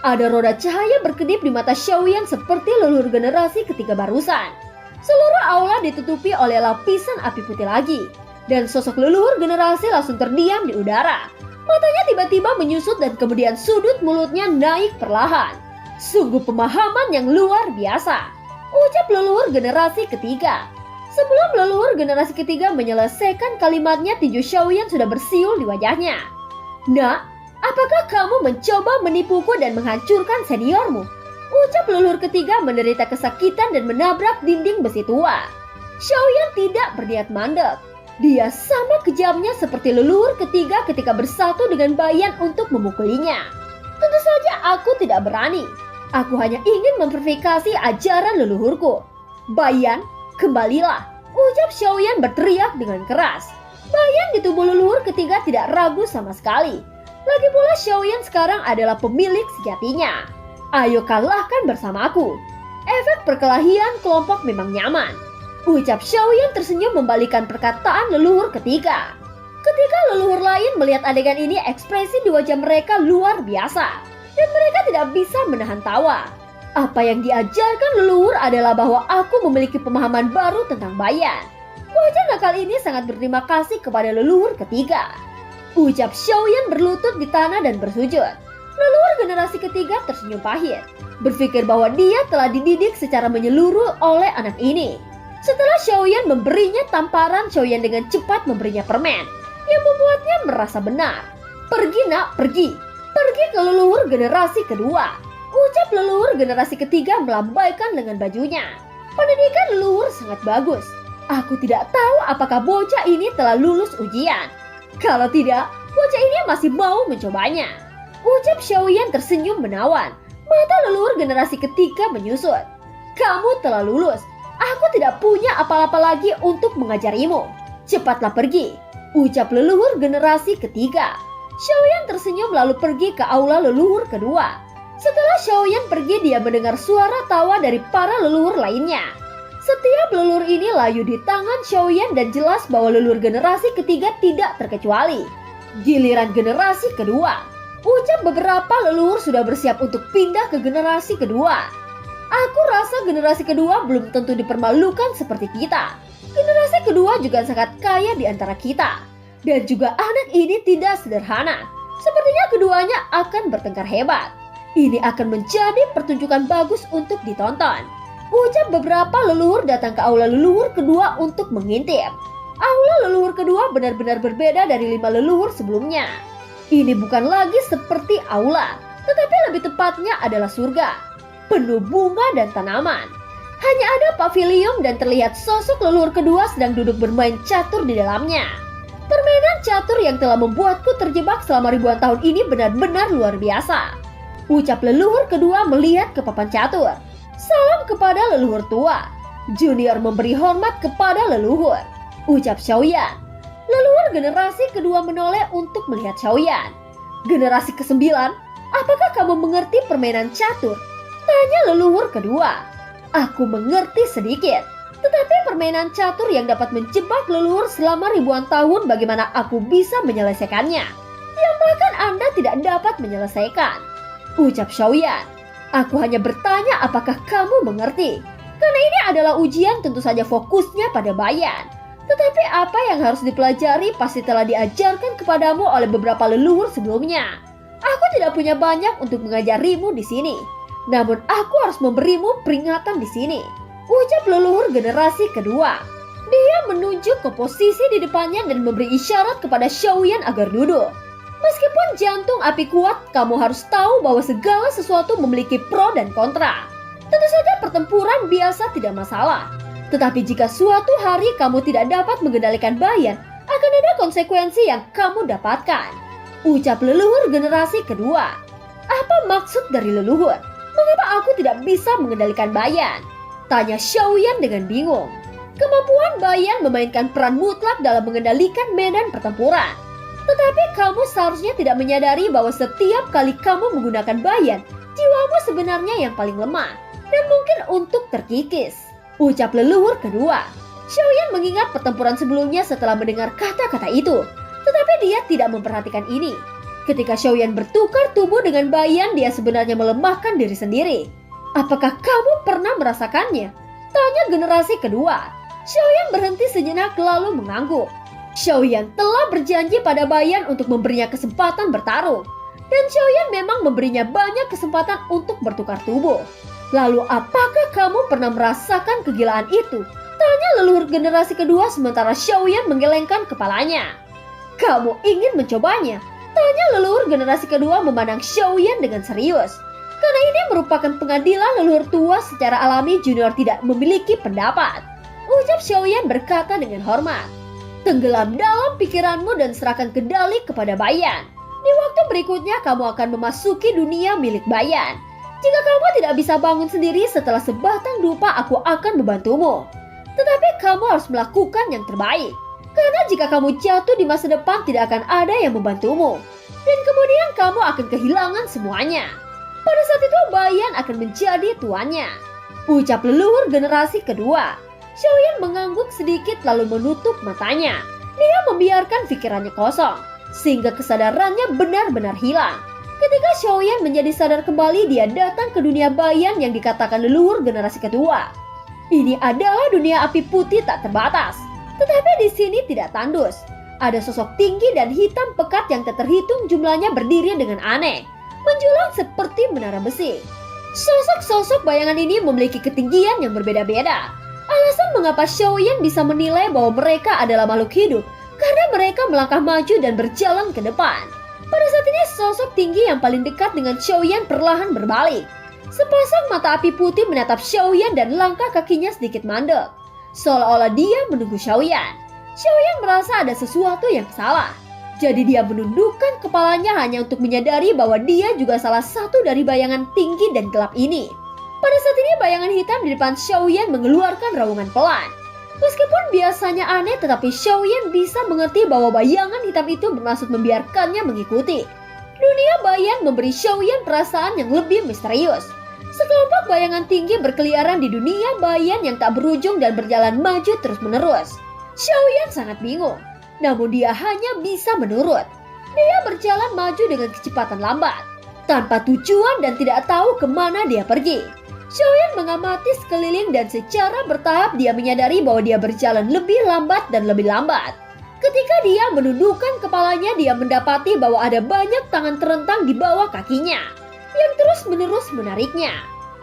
Ada roda cahaya berkedip di mata Xiaoyan seperti leluhur generasi ketiga barusan. Seluruh aula ditutupi oleh lapisan api putih lagi. Dan sosok leluhur generasi langsung terdiam di udara. Matanya tiba-tiba menyusut dan kemudian sudut mulutnya naik perlahan. Sungguh pemahaman yang luar biasa. Ucap leluhur generasi ketiga. Sebelum leluhur generasi ketiga menyelesaikan kalimatnya, tinju Xiaoyan sudah bersiul di wajahnya. "Nak, apakah kamu mencoba menipuku dan menghancurkan seniormu?" Ucap leluhur ketiga menderita kesakitan dan menabrak dinding besi tua. Xiaoyan tidak berniat mandek. Dia sama kejamnya seperti leluhur ketiga ketika bersatu dengan Bayan untuk memukulinya. Tentu saja aku tidak berani. Aku hanya ingin memverifikasi ajaran leluhurku. "Bayan, kembalilah!" Ucap Xiaoyan berteriak dengan keras. Bayan di tubuh leluhur ketiga tidak ragu sama sekali. Lagi pula Xiaoyan sekarang adalah pemilik sejatinya. "Ayo kalahkan bersamaku." Efek perkelahian kelompok memang nyaman. Ucap Xiaoyan tersenyum membalikan perkataan leluhur ketiga. Ketika leluhur lain melihat adegan ini, ekspresi di wajah mereka luar biasa. Dan mereka tidak bisa menahan tawa. Apa yang diajarkan leluhur adalah bahwa aku memiliki pemahaman baru tentang Bayan. Wajah nakal ini sangat berterima kasih kepada leluhur ketiga. Ucap Xiaoyan berlutut di tanah dan bersujud. Leluhur generasi ketiga tersenyum pahit. Berpikir bahwa dia telah dididik secara menyeluruh oleh anak ini. Setelah Xiaoyan memberinya tamparan, Xiaoyan dengan cepat memberinya permen. Yang membuatnya merasa benar. "Pergi nak, pergi. Pergi ke leluhur generasi kedua." Ucap leluhur generasi ketiga melambaikan lengan bajunya. Pendidikan leluhur sangat bagus. Aku tidak tahu apakah bocah ini telah lulus ujian. Kalau tidak, bocah ini masih mau mencobanya. Ucap Xiaoyan tersenyum menawan. Mata leluhur generasi ketiga menyusut. Kamu telah lulus. Aku tidak punya apa-apa lagi untuk mengajarimu. Cepatlah pergi. Ucap leluhur generasi ketiga. Xiaoyan tersenyum lalu pergi ke aula leluhur kedua. Setelah Xiaoyan pergi, dia mendengar suara tawa dari para leluhur lainnya. Setiap leluhur ini layu di tangan Xiaoyan dan jelas bahwa leluhur generasi ketiga tidak terkecuali. Giliran generasi kedua. Ucap beberapa leluhur sudah bersiap untuk pindah ke generasi kedua. Aku rasa generasi kedua belum tentu dipermalukan seperti kita. Generasi kedua juga sangat kaya di antara kita. Dan juga anak ini tidak sederhana. Sepertinya keduanya akan bertengkar hebat. Ini akan menjadi pertunjukan bagus untuk ditonton. Ucap beberapa leluhur datang ke aula leluhur kedua untuk mengintip. Aula leluhur kedua benar-benar berbeda dari 5 leluhur sebelumnya. Ini bukan lagi seperti aula, tetapi lebih tepatnya adalah surga. Penuh bunga dan tanaman. Hanya ada pavilion dan terlihat sosok leluhur kedua sedang duduk bermain catur di dalamnya. Permainan catur yang telah membuatku terjebak selama ribuan tahun ini benar-benar luar biasa. Ucap leluhur kedua melihat ke papan catur. Salam kepada leluhur tua. Junior memberi hormat kepada leluhur. Ucap Xiaoyan. Leluhur generasi kedua menoleh untuk melihat Xiaoyan. Generasi ke-9, apakah kamu mengerti permainan catur? Tanya leluhur kedua. Aku mengerti sedikit. Tetapi permainan catur yang dapat menjebak leluhur selama ribuan tahun, bagaimana aku bisa menyelesaikannya? Yang bahkan Anda tidak dapat menyelesaikan. Ucap Xiaoyan. Aku hanya bertanya apakah kamu mengerti. Karena ini adalah ujian, tentu saja fokusnya pada Bayan. Tetapi apa yang harus dipelajari pasti telah diajarkan kepadamu oleh beberapa leluhur sebelumnya. Aku tidak punya banyak untuk mengajarimu di sini. Namun aku harus memberimu peringatan di sini. Ucap leluhur generasi kedua. Dia menunjuk ke posisi di depannya dan memberi isyarat kepada Xiaoyan agar duduk. Meskipun jantung api kuat, kamu harus tahu bahwa segala sesuatu memiliki pro dan kontra. Tentu saja pertempuran biasa tidak masalah. Tetapi jika suatu hari kamu tidak dapat mengendalikan Bayan, akan ada konsekuensi yang kamu dapatkan. Ucap leluhur generasi kedua. Apa maksud dari leluhur? Mengapa aku tidak bisa mengendalikan Bayan? Tanya Xiaoyan dengan bingung. Kemampuan Bayan memainkan peran mutlak dalam mengendalikan medan pertempuran. Tetapi kamu seharusnya tidak menyadari bahwa setiap kali kamu menggunakan Bayan, jiwamu sebenarnya yang paling lemah dan mungkin untuk terkikis. Ucap leluhur kedua. Xiaoyan mengingat pertempuran sebelumnya setelah mendengar kata-kata itu. Tetapi dia tidak memperhatikan ini. Ketika Xiaoyan bertukar tubuh dengan Bayan, dia sebenarnya melemahkan diri sendiri. Apakah kamu pernah merasakannya? Tanya generasi kedua. Xiaoyan berhenti sejenak lalu mengangguk. Xiaoyan telah berjanji pada Bayan untuk memberinya kesempatan bertarung. Dan Xiaoyan memang memberinya banyak kesempatan untuk bertukar tubuh. Lalu apakah kamu pernah merasakan kegilaan itu? Tanya leluhur generasi kedua sementara Xiaoyan menggelengkan kepalanya. Kamu ingin mencobanya? Tanya leluhur generasi kedua memandang Xiaoyan dengan serius. Karena ini merupakan pengadilan leluhur tua, secara alami junior tidak memiliki pendapat. Ucap Xiaoyan berkata dengan hormat. Tenggelam dalam pikiranmu dan serahkan kendali kepada Bayan. Di waktu berikutnya kamu akan memasuki dunia milik Bayan. Jika kamu tidak bisa bangun sendiri setelah sebatang dupa, aku akan membantumu. Tetapi kamu harus melakukan yang terbaik. Karena jika kamu jatuh di masa depan, tidak akan ada yang membantumu. Dan kemudian kamu akan kehilangan semuanya. Pada saat itu Bayan akan menjadi tuannya. Ucap leluhur generasi kedua. Xiaoyan mengangguk sedikit lalu menutup matanya. Dia membiarkan pikirannya kosong, sehingga kesadarannya benar-benar hilang. Ketika Xiaoyan menjadi sadar kembali, dia datang ke dunia Bayan yang dikatakan leluhur generasi kedua. Ini adalah dunia api putih tak terbatas. Tetapi di sini tidak tandus. Ada sosok tinggi dan hitam pekat yang tak terhitung jumlahnya berdiri dengan aneh, menjulang seperti menara besi. Sosok-sosok bayangan ini memiliki ketinggian yang berbeda-beda. Alasan mengapa Xiaoyan bisa menilai bahwa mereka adalah makhluk hidup karena mereka melangkah maju dan berjalan ke depan. Pada saat ini sosok tinggi yang paling dekat dengan Xiaoyan perlahan berbalik. Sepasang mata api putih menatap Xiaoyan dan langkah kakinya sedikit mandek, seolah-olah dia menunggu Xiaoyan. Xiaoyan merasa ada sesuatu yang salah. Jadi dia menundukkan kepalanya hanya untuk menyadari bahwa dia juga salah satu dari bayangan tinggi dan gelap ini. Pada saat ini bayangan hitam di depan Xiaoyan mengeluarkan raungan pelan. Meskipun biasanya aneh, tetapi Xiaoyan bisa mengerti bahwa bayangan hitam itu bermaksud membiarkannya mengikuti. Dunia bayan memberi Xiaoyan perasaan yang lebih misterius. Sekelompok bayangan tinggi berkeliaran di dunia bayan yang tak berujung dan berjalan maju terus-menerus. Xiaoyan sangat bingung, namun dia hanya bisa menurut. Dia berjalan maju dengan kecepatan lambat, tanpa tujuan dan tidak tahu kemana dia pergi. Xiaoyan mengamati sekeliling dan secara bertahap dia menyadari bahwa dia berjalan lebih lambat dan lebih lambat. Ketika dia menundukkan kepalanya, dia mendapati bahwa ada banyak tangan terentang di bawah kakinya yang terus-menerus menariknya.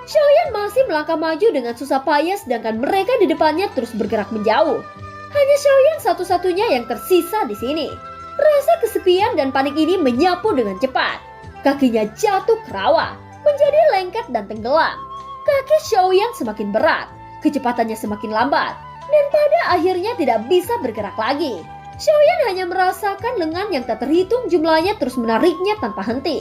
Xiaoyan masih melangkah maju dengan susah payah sedangkan mereka di depannya terus bergerak menjauh. Hanya Xiaoyan satu-satunya yang tersisa di sini. Rasa kesepian dan panik ini menyapu dengan cepat. Kakinya jatuh ke rawa, menjadi lengket dan tenggelam. Kaki Xiaoyan semakin berat, kecepatannya semakin lambat, dan pada akhirnya tidak bisa bergerak lagi. Xiaoyan hanya merasakan lengan yang tak terhitung jumlahnya terus menariknya tanpa henti.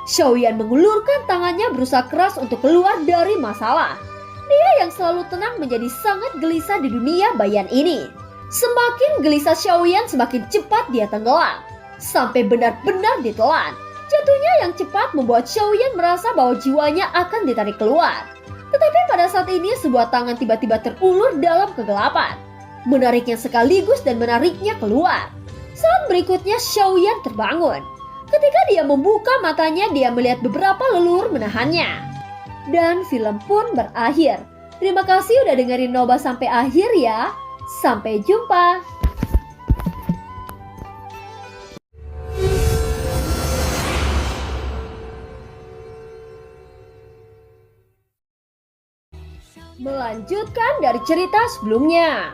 Xiaoyan mengulurkan tangannya berusaha keras untuk keluar dari masalah. Dia yang selalu tenang menjadi sangat gelisah di dunia bayan ini. Semakin gelisah Xiaoyan, semakin cepat dia tenggelam, sampai benar-benar ditelan. Jatuhnya yang cepat membuat Xiaoyan merasa bahwa jiwanya akan ditarik keluar. Tetapi pada saat ini sebuah tangan tiba-tiba terulur dalam kegelapan, menariknya sekaligus dan menariknya keluar. Saat berikutnya Xiaoyan terbangun. Ketika dia membuka matanya, dia melihat beberapa leluhur menahannya. Dan film pun berakhir. Terima kasih udah dengerin Nobah sampai akhir ya. Sampai jumpa. Melanjutkan dari cerita sebelumnya.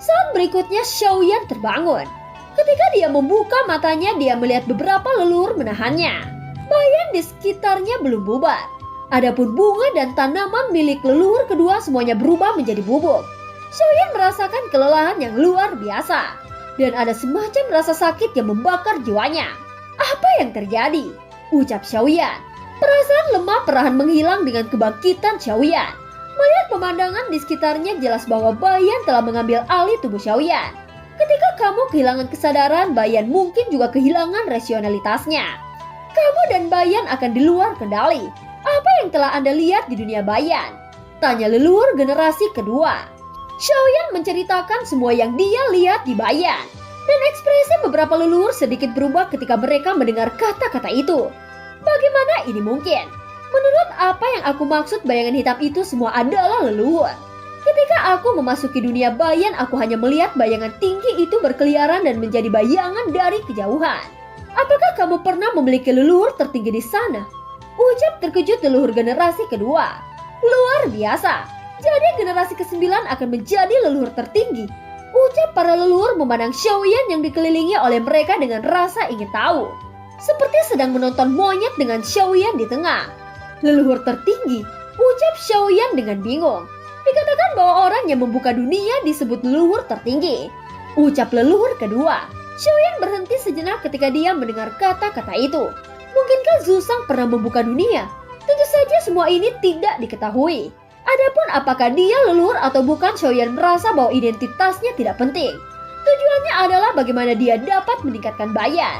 Saat berikutnya Xiaoyan terbangun. Ketika dia membuka matanya, dia melihat beberapa leluhur menahannya. Bayan di sekitarnya belum bubar. Adapun bunga dan tanaman milik leluhur kedua semuanya berubah menjadi bubuk. Xiaoyan merasakan kelelahan yang luar biasa. Dan ada semacam rasa sakit yang membakar jiwanya. Apa yang terjadi? Ucap Xiaoyan. Perasaan lemah perlahan menghilang dengan kebangkitan Xiaoyan. Melihat pemandangan di sekitarnya, jelas bahwa Bayan telah mengambil alih tubuh Xiaoyan. Ketika kamu kehilangan kesadaran, Bayan mungkin juga kehilangan rasionalitasnya. Kamu dan Bayan akan di luar kendali. Apa yang telah Anda lihat di dunia Bayan? Tanya leluhur generasi kedua. Xiaoyan menceritakan semua yang dia lihat di Bayan. Dan ekspresi beberapa leluhur sedikit berubah ketika mereka mendengar kata-kata itu. Bagaimana ini mungkin? Menurut apa yang aku maksud, bayangan hitam itu semua adalah leluhur. Ketika aku memasuki dunia bayan, aku hanya melihat bayangan tinggi itu berkeliaran dan menjadi bayangan dari kejauhan. Apakah kamu pernah memiliki leluhur tertinggi di sana? Ucap terkejut leluhur generasi kedua. Luar biasa. Jadi generasi ke-9 akan menjadi leluhur tertinggi. Ucap para leluhur memandang Xiaoyan yang dikelilingi oleh mereka dengan rasa ingin tahu. Seperti sedang menonton monyet dengan Xiaoyan di tengah. Leluhur tertinggi, ucap Xiaoyan dengan bingung. Dikatakan bahwa orang yang membuka dunia disebut leluhur tertinggi. Ucap leluhur kedua. Xiaoyan berhenti sejenak ketika dia mendengar kata-kata itu. Mungkinkah Zuzang pernah membuka dunia? Tentu saja semua ini tidak diketahui. Adapun apakah dia leluhur atau bukan, Xiaoyan merasa bahwa identitasnya tidak penting. Tujuannya adalah bagaimana dia dapat meningkatkan Bayan.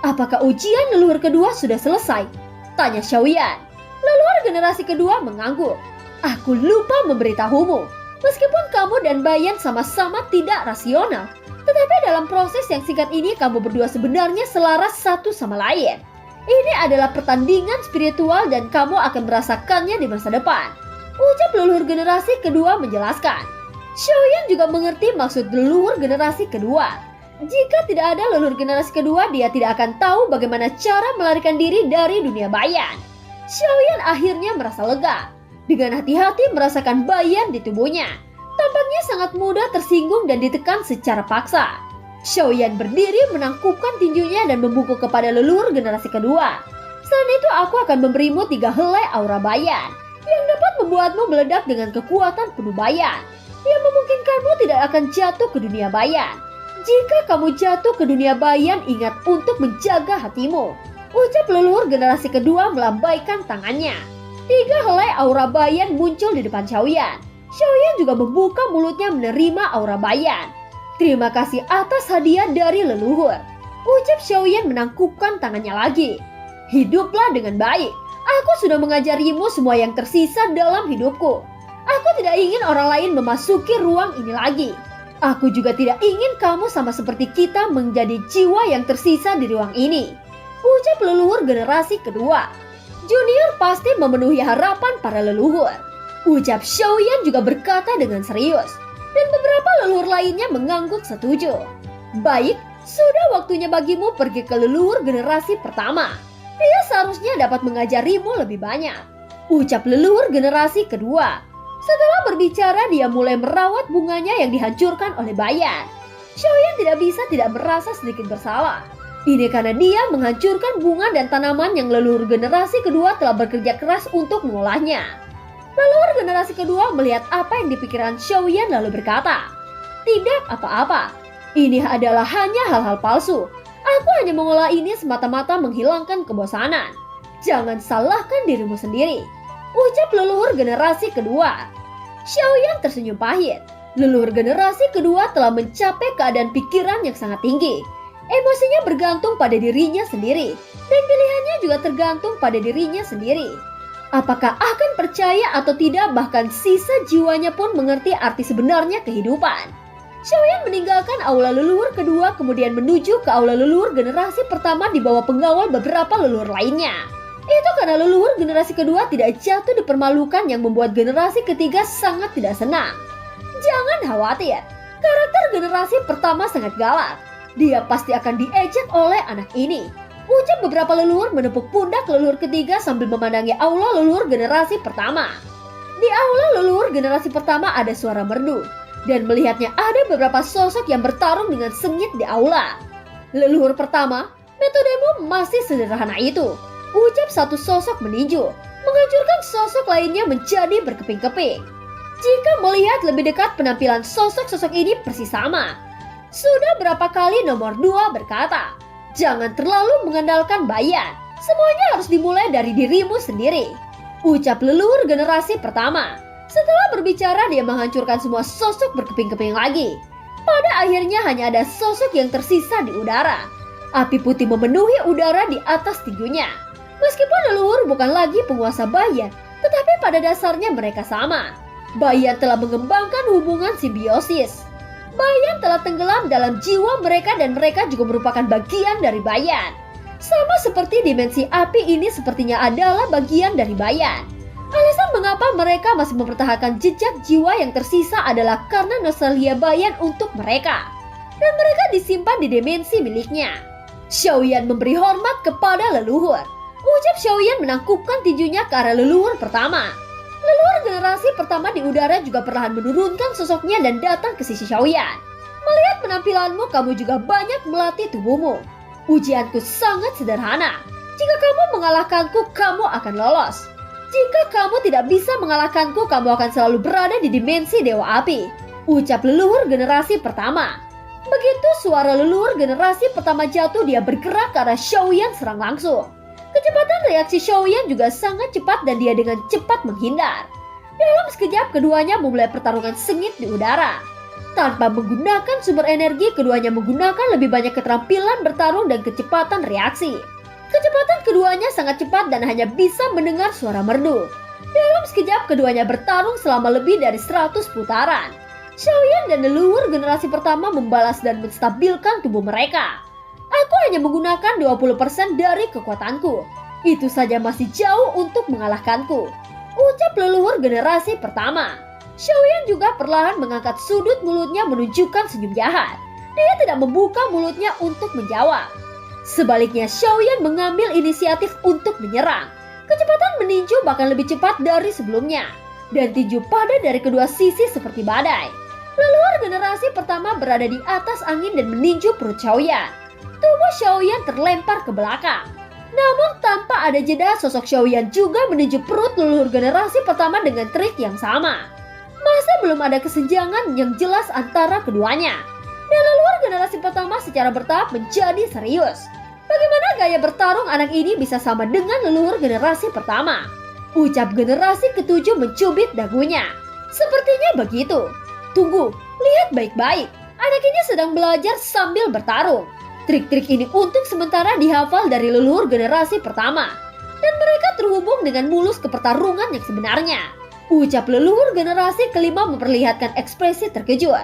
Apakah ujian leluhur kedua sudah selesai? Tanya Xiaoyan. Leluhur generasi kedua mengangguk. Aku lupa memberitahumu. Meskipun kamu dan Bayan sama-sama tidak rasional, tetapi dalam proses yang singkat ini kamu berdua sebenarnya selaras satu sama lain. Ini adalah pertandingan spiritual dan kamu akan merasakannya di masa depan. Ucap leluhur generasi kedua menjelaskan. Xiaoyan juga mengerti maksud leluhur generasi kedua. Jika tidak ada leluhur generasi kedua, dia tidak akan tahu bagaimana cara melarikan diri dari dunia Bayan. Xiaoyan akhirnya merasa lega. Dengan hati-hati merasakan Bayan di tubuhnya. Tampaknya sangat mudah tersinggung dan ditekan secara paksa. Xiaoyan berdiri menangkupkan tinjunya dan membungkuk kepada leluhur generasi kedua. Selain itu, aku akan memberimu 3 helai aura Bayan. yang dapat membuatmu meledak dengan kekuatan penuh Bayan, yang memungkinkanmu tidak akan jatuh ke dunia Bayan. Jika kamu jatuh ke dunia Bayan, ingat untuk menjaga hatimu, ucap leluhur generasi kedua melambaikan tangannya. 3 helai aura Bayan muncul di depan Xiaoyan. Xiaoyan juga membuka mulutnya menerima aura Bayan. Terima kasih atas hadiah dari leluhur, ucap Xiaoyan menangkupkan tangannya lagi. Hiduplah dengan baik. Aku sudah mengajarimu semua yang tersisa dalam hidupku. Aku tidak ingin orang lain memasuki ruang ini lagi. Aku juga tidak ingin kamu sama seperti kita menjadi jiwa yang tersisa di ruang ini, ucap leluhur generasi kedua. Junior pasti memenuhi harapan para leluhur, ucap Xiaoyan juga berkata dengan serius. Dan beberapa leluhur lainnya mengangguk setuju. Baik, sudah waktunya bagimu pergi ke leluhur generasi pertama. Dia seharusnya dapat mengajarimu lebih banyak, ucap leluhur generasi kedua. Setelah berbicara, dia mulai merawat bunganya yang dihancurkan oleh Bayan. Xiaoyan tidak bisa tidak merasa sedikit bersalah. Ini karena dia menghancurkan bunga dan tanaman yang leluhur generasi kedua telah bekerja keras untuk mengolahnya. Leluhur generasi kedua melihat apa yang dipikirkan Xiaoyan lalu berkata, "Tidak apa-apa, ini adalah hanya hal-hal palsu. Aku hanya mengolah ini semata-mata menghilangkan kebosanan. Jangan salahkan dirimu sendiri," ucap leluhur generasi kedua. Xiaoyan tersenyum pahit. Leluhur generasi kedua telah mencapai keadaan pikiran yang sangat tinggi. Emosinya bergantung pada dirinya sendiri, dan pilihannya juga tergantung pada dirinya sendiri. Apakah akan percaya atau tidak, bahkan sisa jiwanya pun mengerti arti sebenarnya kehidupan. Xiaoyan meninggalkan aula leluhur kedua kemudian menuju ke aula leluhur generasi pertama di bawah pengawal beberapa leluhur lainnya. Itu karena leluhur generasi kedua tidak jatuh dipermalukan yang membuat generasi ketiga sangat tidak senang. Jangan khawatir, karakter generasi pertama sangat galak. Dia pasti akan diejek oleh anak ini, ucap beberapa leluhur menepuk pundak leluhur ketiga sambil memandangi aula leluhur generasi pertama. Di aula leluhur generasi pertama ada suara merdu, dan melihatnya ada beberapa sosok yang bertarung dengan sengit di aula. Leluhur pertama, metodemu masih sederhana itu, ucap satu sosok meninju, menghancurkan sosok lainnya menjadi berkeping-keping. Jika melihat lebih dekat, penampilan sosok-sosok ini persis sama. Sudah berapa kali nomor 2 berkata, "Jangan terlalu mengandalkan Bayan. Semuanya harus dimulai dari dirimu sendiri," ucap leluhur generasi pertama. Setelah berbicara, dia menghancurkan semua sosok berkeping-keping lagi. Pada akhirnya hanya ada sosok yang tersisa di udara. Api putih memenuhi udara di atas tinjunya. Meskipun leluhur bukan lagi penguasa Bayan, tetapi pada dasarnya mereka sama. Bayan telah mengembangkan hubungan simbiosis. Bayan telah tenggelam dalam jiwa mereka dan mereka juga merupakan bagian dari Bayan. Sama seperti dimensi api ini sepertinya adalah bagian dari Bayan. Alasan mengapa mereka masih mempertahankan jejak jiwa yang tersisa adalah karena nostalgia Bayan untuk mereka. Dan mereka disimpan di dimensi miliknya. Xiaoyan memberi hormat kepada leluhur. Ucap Xiaoyan menangkupkan tinjunya ke arah leluhur pertama. Leluhur generasi pertama di udara juga perlahan menurunkan sosoknya dan datang ke sisi Xiaoyan. Melihat penampilanmu, kamu juga banyak melatih tubuhmu. Ujianku sangat sederhana. Jika kamu mengalahkanku, kamu akan lolos. Jika kamu tidak bisa mengalahkanku, kamu akan selalu berada di dimensi Dewa Api, ucap leluhur generasi pertama. Begitu suara leluhur generasi pertama jatuh, dia bergerak ke arah Xiaoyan serang langsung. Kecepatan reaksi Xiaoyan juga sangat cepat dan dia dengan cepat menghindar. Dalam sekejap keduanya memulai pertarungan sengit di udara. Tanpa menggunakan sumber energi, keduanya menggunakan lebih banyak keterampilan bertarung dan kecepatan reaksi. Kecepatan keduanya sangat cepat dan hanya bisa mendengar suara merdu. Dalam sekejap keduanya bertarung selama lebih dari 100 putaran. Xiaoyan dan leluhur generasi pertama membalas dan menstabilkan tubuh mereka. Aku hanya menggunakan 20% dari kekuatanku. Itu saja masih jauh untuk mengalahkanku, ucap leluhur generasi pertama. Xiaoyan juga perlahan mengangkat sudut mulutnya menunjukkan senyum jahat. Dia tidak membuka mulutnya untuk menjawab. Sebaliknya, Xiaoyan mengambil inisiatif untuk menyerang. Kecepatan meninju bahkan lebih cepat dari sebelumnya. Dan tinju pada dari kedua sisi seperti badai. Leluhur generasi pertama berada di atas angin dan meninju perut Xiaoyan. Tubuh Xiaoyan terlempar ke belakang. Namun tanpa ada jeda, sosok Xiaoyan juga menuju perut leluhur generasi pertama dengan trik yang sama. Masih belum ada kesenjangan yang jelas antara keduanya. Dan leluhur generasi pertama secara bertahap menjadi serius. Bagaimana gaya bertarung anak ini bisa sama dengan leluhur generasi pertama? Ucap generasi ketujuh mencubit dagunya. Sepertinya begitu. Tunggu, lihat baik-baik. Anak ini sedang belajar sambil bertarung. Trik-trik ini untuk sementara dihafal dari leluhur generasi pertama. Dan mereka terhubung dengan mulus ke pertarungan yang sebenarnya. Ucap leluhur generasi kelima memperlihatkan ekspresi terkejut.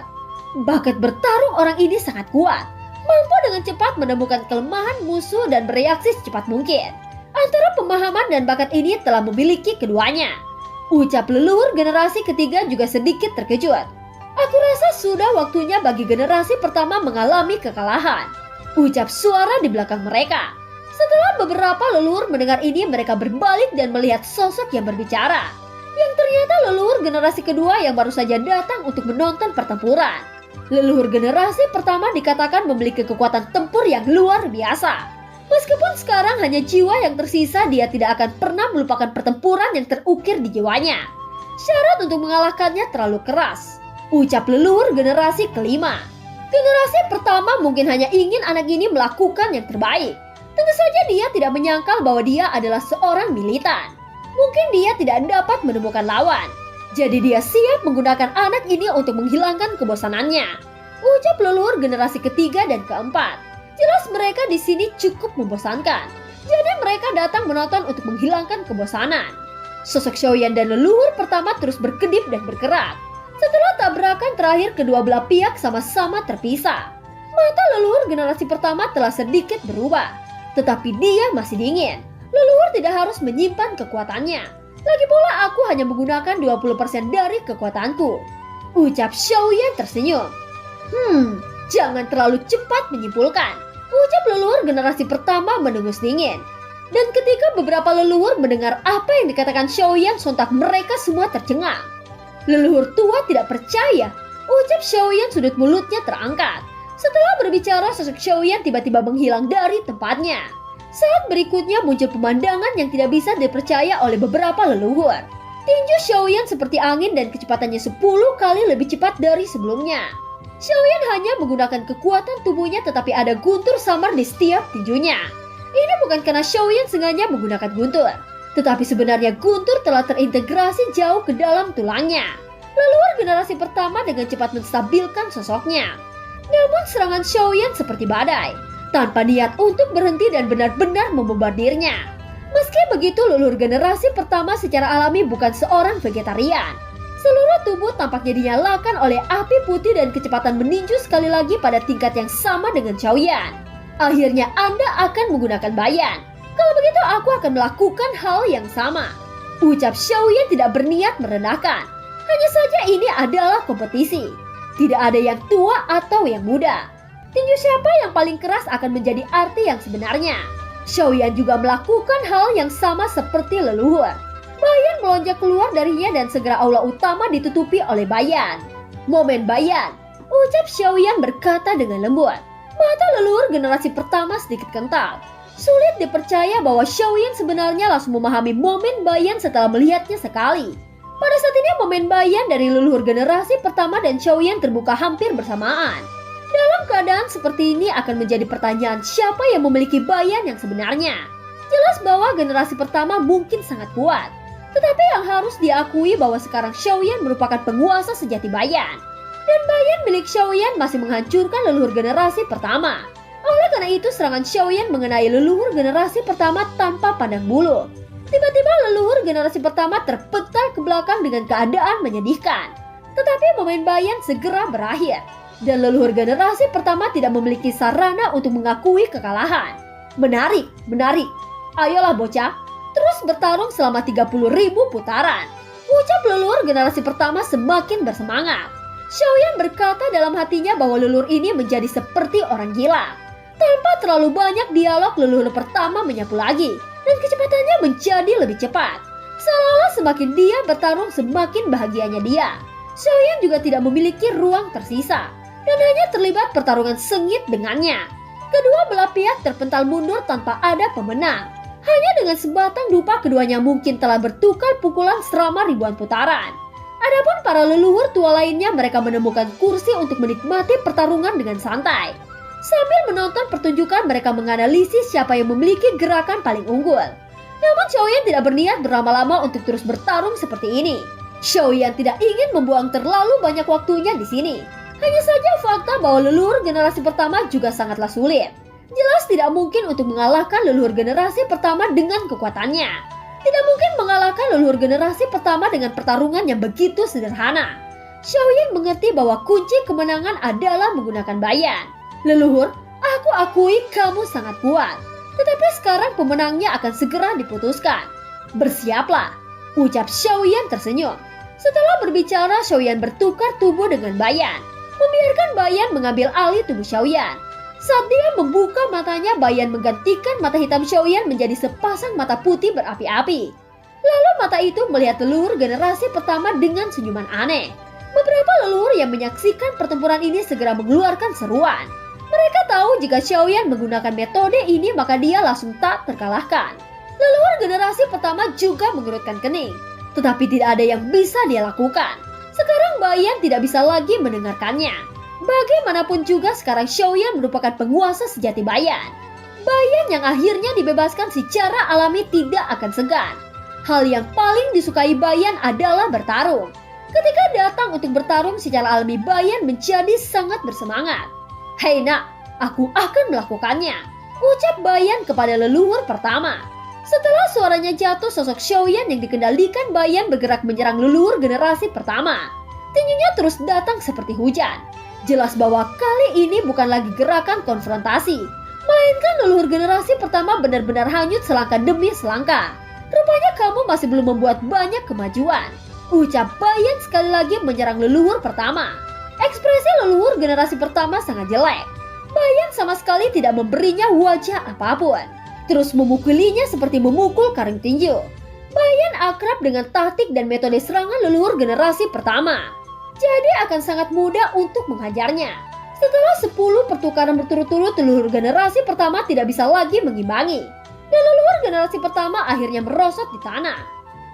Bakat bertarung orang ini sangat kuat. Mampu dengan cepat menemukan kelemahan musuh dan bereaksi secepat mungkin. Antara pemahaman dan bakat ini telah memiliki keduanya. Ucap leluhur generasi ketiga juga sedikit terkejut. Aku rasa sudah waktunya bagi generasi pertama mengalami kekalahan. Ucap suara di belakang mereka. Setelah beberapa leluhur mendengar ini, mereka berbalik dan melihat sosok yang berbicara. Yang ternyata leluhur generasi kedua yang baru saja datang untuk menonton pertempuran. Leluhur generasi pertama dikatakan memiliki kekuatan tempur yang luar biasa. Meskipun sekarang hanya jiwa yang tersisa, dia tidak akan pernah melupakan pertempuran yang terukir di jiwanya. Syarat untuk mengalahkannya terlalu keras. Ucap leluhur generasi kelima. Generasi pertama mungkin hanya ingin anak ini melakukan yang terbaik. Tentu saja dia tidak menyangkal bahwa dia adalah seorang militan. Mungkin dia tidak dapat menemukan lawan. Jadi dia siap menggunakan anak ini untuk menghilangkan kebosanannya. Ucap leluhur generasi ketiga dan keempat. Jelas mereka di sini cukup membosankan. Jadi mereka datang menonton untuk menghilangkan kebosanan. Sosok Xiaoyan dan leluhur pertama terus berkedip dan bergerak. Setelah tabrakan terakhir, kedua belah pihak sama-sama terpisah. Mata leluhur generasi pertama telah sedikit berubah. Tetapi dia masih dingin. Leluhur tidak harus menyimpan kekuatannya. Lagi pula aku hanya menggunakan 20% dari kekuatanku. Ucap Xiaoyan tersenyum. Jangan terlalu cepat menyimpulkan. Ucap leluhur generasi pertama mendengus dingin. Dan ketika beberapa leluhur mendengar apa yang dikatakan Xiaoyan, sontak mereka semua tercengang. Leluhur tua tidak percaya. Ucap Xiaoyan, sudut mulutnya terangkat. Setelah berbicara, sosok Xiaoyan tiba-tiba menghilang dari tempatnya. Saat berikutnya muncul pemandangan yang tidak bisa dipercaya oleh beberapa leluhur. Tinju Xiaoyan seperti angin dan kecepatannya 10 kali lebih cepat dari sebelumnya. Xiaoyan hanya menggunakan kekuatan tubuhnya, tetapi ada guntur samar di setiap tinjunya. Ini bukan karena Xiaoyan sengaja menggunakan guntur, tetapi sebenarnya guntur telah terintegrasi jauh ke dalam tulangnya. Leluhur generasi pertama dengan cepat menstabilkan sosoknya. Namun serangan Xiaoyan seperti badai, tanpa niat untuk berhenti dan benar-benar membombardirnya. Meski begitu, leluhur generasi pertama secara alami bukan seorang vegetarian. Seluruh tubuh tampaknya dinyalakan oleh api putih dan kecepatan meninju sekali lagi pada tingkat yang sama dengan Xiaoyan. Akhirnya Anda akan menggunakan bayan. Kalau begitu aku akan melakukan hal yang sama. Ucap Xiaoyan tidak berniat merendahkan. Hanya saja ini adalah kompetisi. Tidak ada yang tua atau yang muda. Tinju siapa yang paling keras akan menjadi arti yang sebenarnya. Xiaoyan juga melakukan hal yang sama seperti leluhur. Bayan melonjak keluar darinya dan segera aula utama ditutupi oleh bayan. Momen bayan. Ucap Xiaoyan berkata dengan lembut. Mata leluhur generasi pertama sedikit kental. Sulit dipercaya bahwa Xiaoyan sebenarnya langsung memahami momen bayan setelah melihatnya sekali. Pada saat ini momen bayan dari leluhur generasi pertama dan Xiaoyan terbuka hampir bersamaan. Dalam keadaan seperti ini akan menjadi pertanyaan siapa yang memiliki bayan yang sebenarnya. Jelas bahwa generasi pertama mungkin sangat kuat. Tetapi yang harus diakui bahwa sekarang Xiaoyan merupakan penguasa sejati bayan. Dan bayan milik Xiaoyan masih menghancurkan leluhur generasi pertama. Oleh karena itu serangan Xiaoyan mengenai leluhur generasi pertama tanpa pandang bulu. Tiba-tiba leluhur generasi pertama terpental ke belakang dengan keadaan menyedihkan. Tetapi momen bayan segera berakhir. Dan leluhur generasi pertama tidak memiliki sarana untuk mengakui kekalahan. Menarik, menarik. Ayolah bocah, terus bertarung selama 30.000 putaran. Ucap leluhur generasi pertama semakin bersemangat. Xiaoyan berkata dalam hatinya bahwa leluhur ini menjadi seperti orang gila. Tanpa terlalu banyak dialog, leluhur pertama menyapu lagi. Dan kecepatannya menjadi lebih cepat. Seolah-olah semakin dia bertarung, semakin bahagianya dia. Xiaoyan juga tidak memiliki ruang tersisa. Dan hanya terlibat pertarungan sengit dengannya. Kedua belah pihak terpental mundur tanpa ada pemenang. Hanya dengan sebatang dupa keduanya mungkin telah bertukar pukulan selama ribuan putaran. Adapun para leluhur tua lainnya, mereka menemukan kursi untuk menikmati pertarungan dengan santai. Sambil menonton pertunjukan, mereka menganalisis siapa yang memiliki gerakan paling unggul. Namun Xiaoyan tidak berniat berlama-lama untuk terus bertarung seperti ini. Xiaoyan tidak ingin membuang terlalu banyak waktunya di sini. Hanya saja fakta bahwa leluhur generasi pertama juga sangatlah sulit. Jelas tidak mungkin untuk mengalahkan leluhur generasi pertama dengan kekuatannya. Tidak mungkin mengalahkan leluhur generasi pertama dengan pertarungan yang begitu sederhana. Xiaoyan mengerti bahwa kunci kemenangan adalah menggunakan bayan. Leluhur, aku akui kamu sangat kuat. Tetapi sekarang pemenangnya akan segera diputuskan. Bersiaplah, ucap Xiaoyan tersenyum. Setelah berbicara, Xiaoyan bertukar tubuh dengan bayan, membiarkan bayan mengambil alih tubuh Xiaoyan. Saat dia membuka matanya, bayan menggantikan mata hitam Xiaoyan menjadi sepasang mata putih berapi-api. Lalu mata itu melihat leluhur generasi pertama dengan senyuman aneh. Beberapa leluhur yang menyaksikan pertempuran ini segera mengeluarkan seruan. Mereka tahu jika Xiaoyan menggunakan metode ini maka dia langsung tak terkalahkan. Leluhur generasi pertama juga mengerutkan kening. Tetapi tidak ada yang bisa dia lakukan. Sekarang bayan tidak bisa lagi mendengarkannya. Bagaimanapun juga sekarang Xiaoyan merupakan penguasa sejati bayan. Bayan yang akhirnya dibebaskan secara alami tidak akan segan. Hal yang paling disukai bayan adalah bertarung. Ketika datang untuk bertarung secara alami, bayan menjadi sangat bersemangat. Hei nak, aku akan melakukannya, ucap bayan kepada leluhur pertama. Setelah suaranya jatuh, sosok Xiaoyan yang dikendalikan bayan bergerak menyerang leluhur generasi pertama. Tinjunya terus datang seperti hujan. Jelas bahwa kali ini bukan lagi gerakan konfrontasi, melainkan leluhur generasi pertama benar-benar hanyut selangkah demi selangkah. Rupanya kamu masih belum membuat banyak kemajuan, ucap bayan sekali lagi menyerang leluhur pertama. Ekspresi leluhur generasi pertama sangat jelek. Bayan sama sekali tidak memberinya wajah apapun, terus memukulinya seperti memukul karung tinju. Bayan akrab dengan taktik dan metode serangan leluhur generasi pertama, jadi akan sangat mudah untuk menghajarnya. Setelah 10 pertukaran berturut-turut, leluhur generasi pertama tidak bisa lagi mengimbangi, dan leluhur generasi pertama akhirnya merosot di tanah.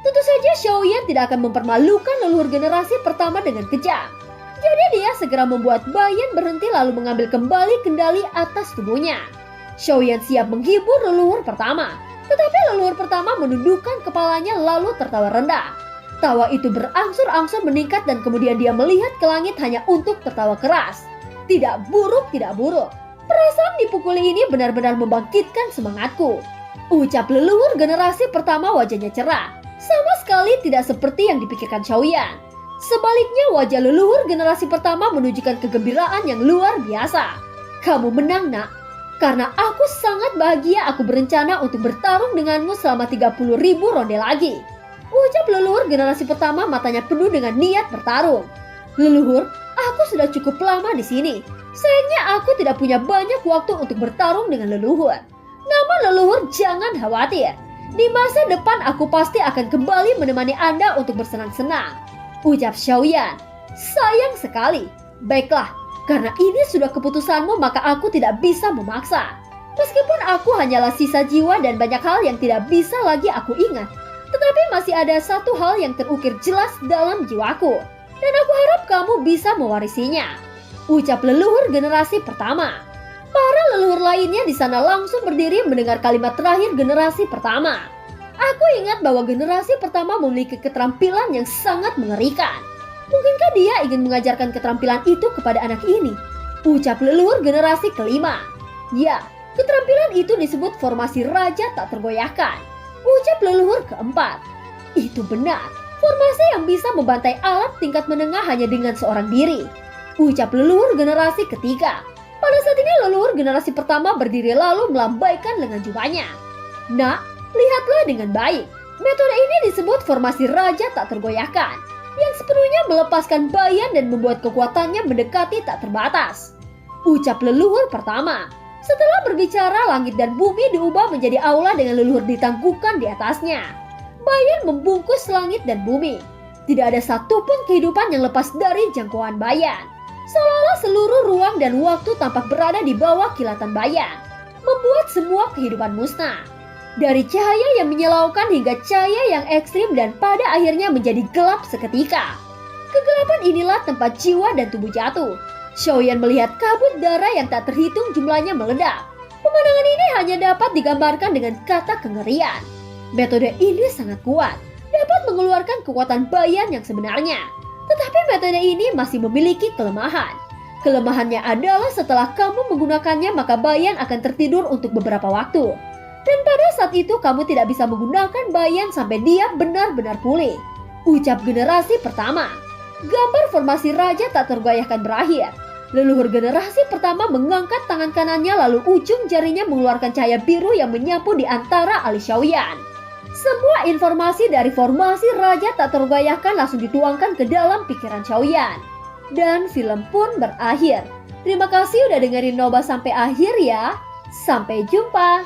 Tentu saja Xiaoyan tidak akan mempermalukan leluhur generasi pertama dengan kejam. Jadi dia segera membuat bayan berhenti lalu mengambil kembali kendali atas tubuhnya. Xiaoyan siap menghibur leluhur pertama, tetapi leluhur pertama menundukkan kepalanya lalu tertawa rendah. Tawa itu berangsur-angsur meningkat dan kemudian dia melihat ke langit hanya untuk tertawa keras. Tidak buruk, tidak buruk. Perasaan dipukuli ini benar-benar membangkitkan semangatku, ucap leluhur generasi pertama. Wajahnya cerah, sama sekali tidak seperti yang dipikirkan Xiaoyan. Sebaliknya wajah leluhur generasi pertama menunjukkan kegembiraan yang luar biasa. Kamu menang nak, karena aku sangat bahagia aku berencana untuk bertarung denganmu selama 30.000 ronde lagi, ucap leluhur generasi pertama matanya penuh dengan niat bertarung. Leluhur, aku sudah cukup lama di sini. Sayangnya aku tidak punya banyak waktu untuk bertarung dengan leluhur. Namun leluhur jangan khawatir. Di masa depan aku pasti akan kembali menemani Anda untuk bersenang-senang, ucap Xiaoyan. Sayang sekali. Baiklah, karena ini sudah keputusanmu maka aku tidak bisa memaksa. Meskipun aku hanyalah sisa jiwa dan banyak hal yang tidak bisa lagi aku ingat, tetapi masih ada satu hal yang terukir jelas dalam jiwaku, dan aku harap kamu bisa mewarisinya, ucap leluhur generasi pertama. Para leluhur lainnya di sana langsung berdiri mendengar kalimat terakhir generasi pertama. Aku ingat bahwa generasi pertama memiliki keterampilan yang sangat mengerikan. Mungkinkah dia ingin mengajarkan keterampilan itu kepada anak ini, ucap leluhur generasi kelima. Ya, keterampilan itu disebut formasi raja tak tergoyahkan, ucap leluhur keempat. Itu benar, formasi yang bisa membantai alat tingkat menengah hanya dengan seorang diri, ucap leluhur generasi ketiga. Pada saat ini leluhur generasi pertama berdiri lalu melambaikan lengan jubahnya. Nak, lihatlah dengan baik. Metode ini disebut formasi raja tak tergoyahkan, yang sepenuhnya melepaskan bayan dan membuat kekuatannya mendekati tak terbatas, ucap leluhur pertama. Setelah berbicara, langit dan bumi diubah menjadi aula dengan leluhur ditangguhkan di atasnya. Bayan membungkus langit dan bumi. Tidak ada satupun kehidupan yang lepas dari jangkauan bayan. Seolah-olah seluruh ruang dan waktu tampak berada di bawah kilatan bayan, membuat semua kehidupan musnah. Dari cahaya yang menyilaukan hingga cahaya yang ekstrim dan pada akhirnya menjadi gelap seketika. Kegelapan inilah tempat jiwa dan tubuh jatuh. Xiaoyan melihat kabut darah yang tak terhitung jumlahnya meledak. Pemandangan ini hanya dapat digambarkan dengan kata kengerian. Metode ini sangat kuat, dapat mengeluarkan kekuatan Bayan yang sebenarnya. Tetapi metode ini masih memiliki kelemahan. Kelemahannya adalah setelah kamu menggunakannya maka Bayan akan tertidur untuk beberapa waktu. Dan pada saat itu kamu tidak bisa menggunakan Bayan sampai dia benar-benar pulih. Ucap generasi pertama. Gambar formasi raja tak tergoyahkan berakhir. Leluhur generasi pertama mengangkat tangan kanannya lalu ujung jarinya mengeluarkan cahaya biru yang menyapu di antara alis Xiaoyan. Semua informasi dari formasi raja tak tergoyahkan langsung dituangkan ke dalam pikiran Xiaoyan. Dan film pun berakhir. Terima kasih udah dengerin Nobah sampai akhir ya. Sampai jumpa.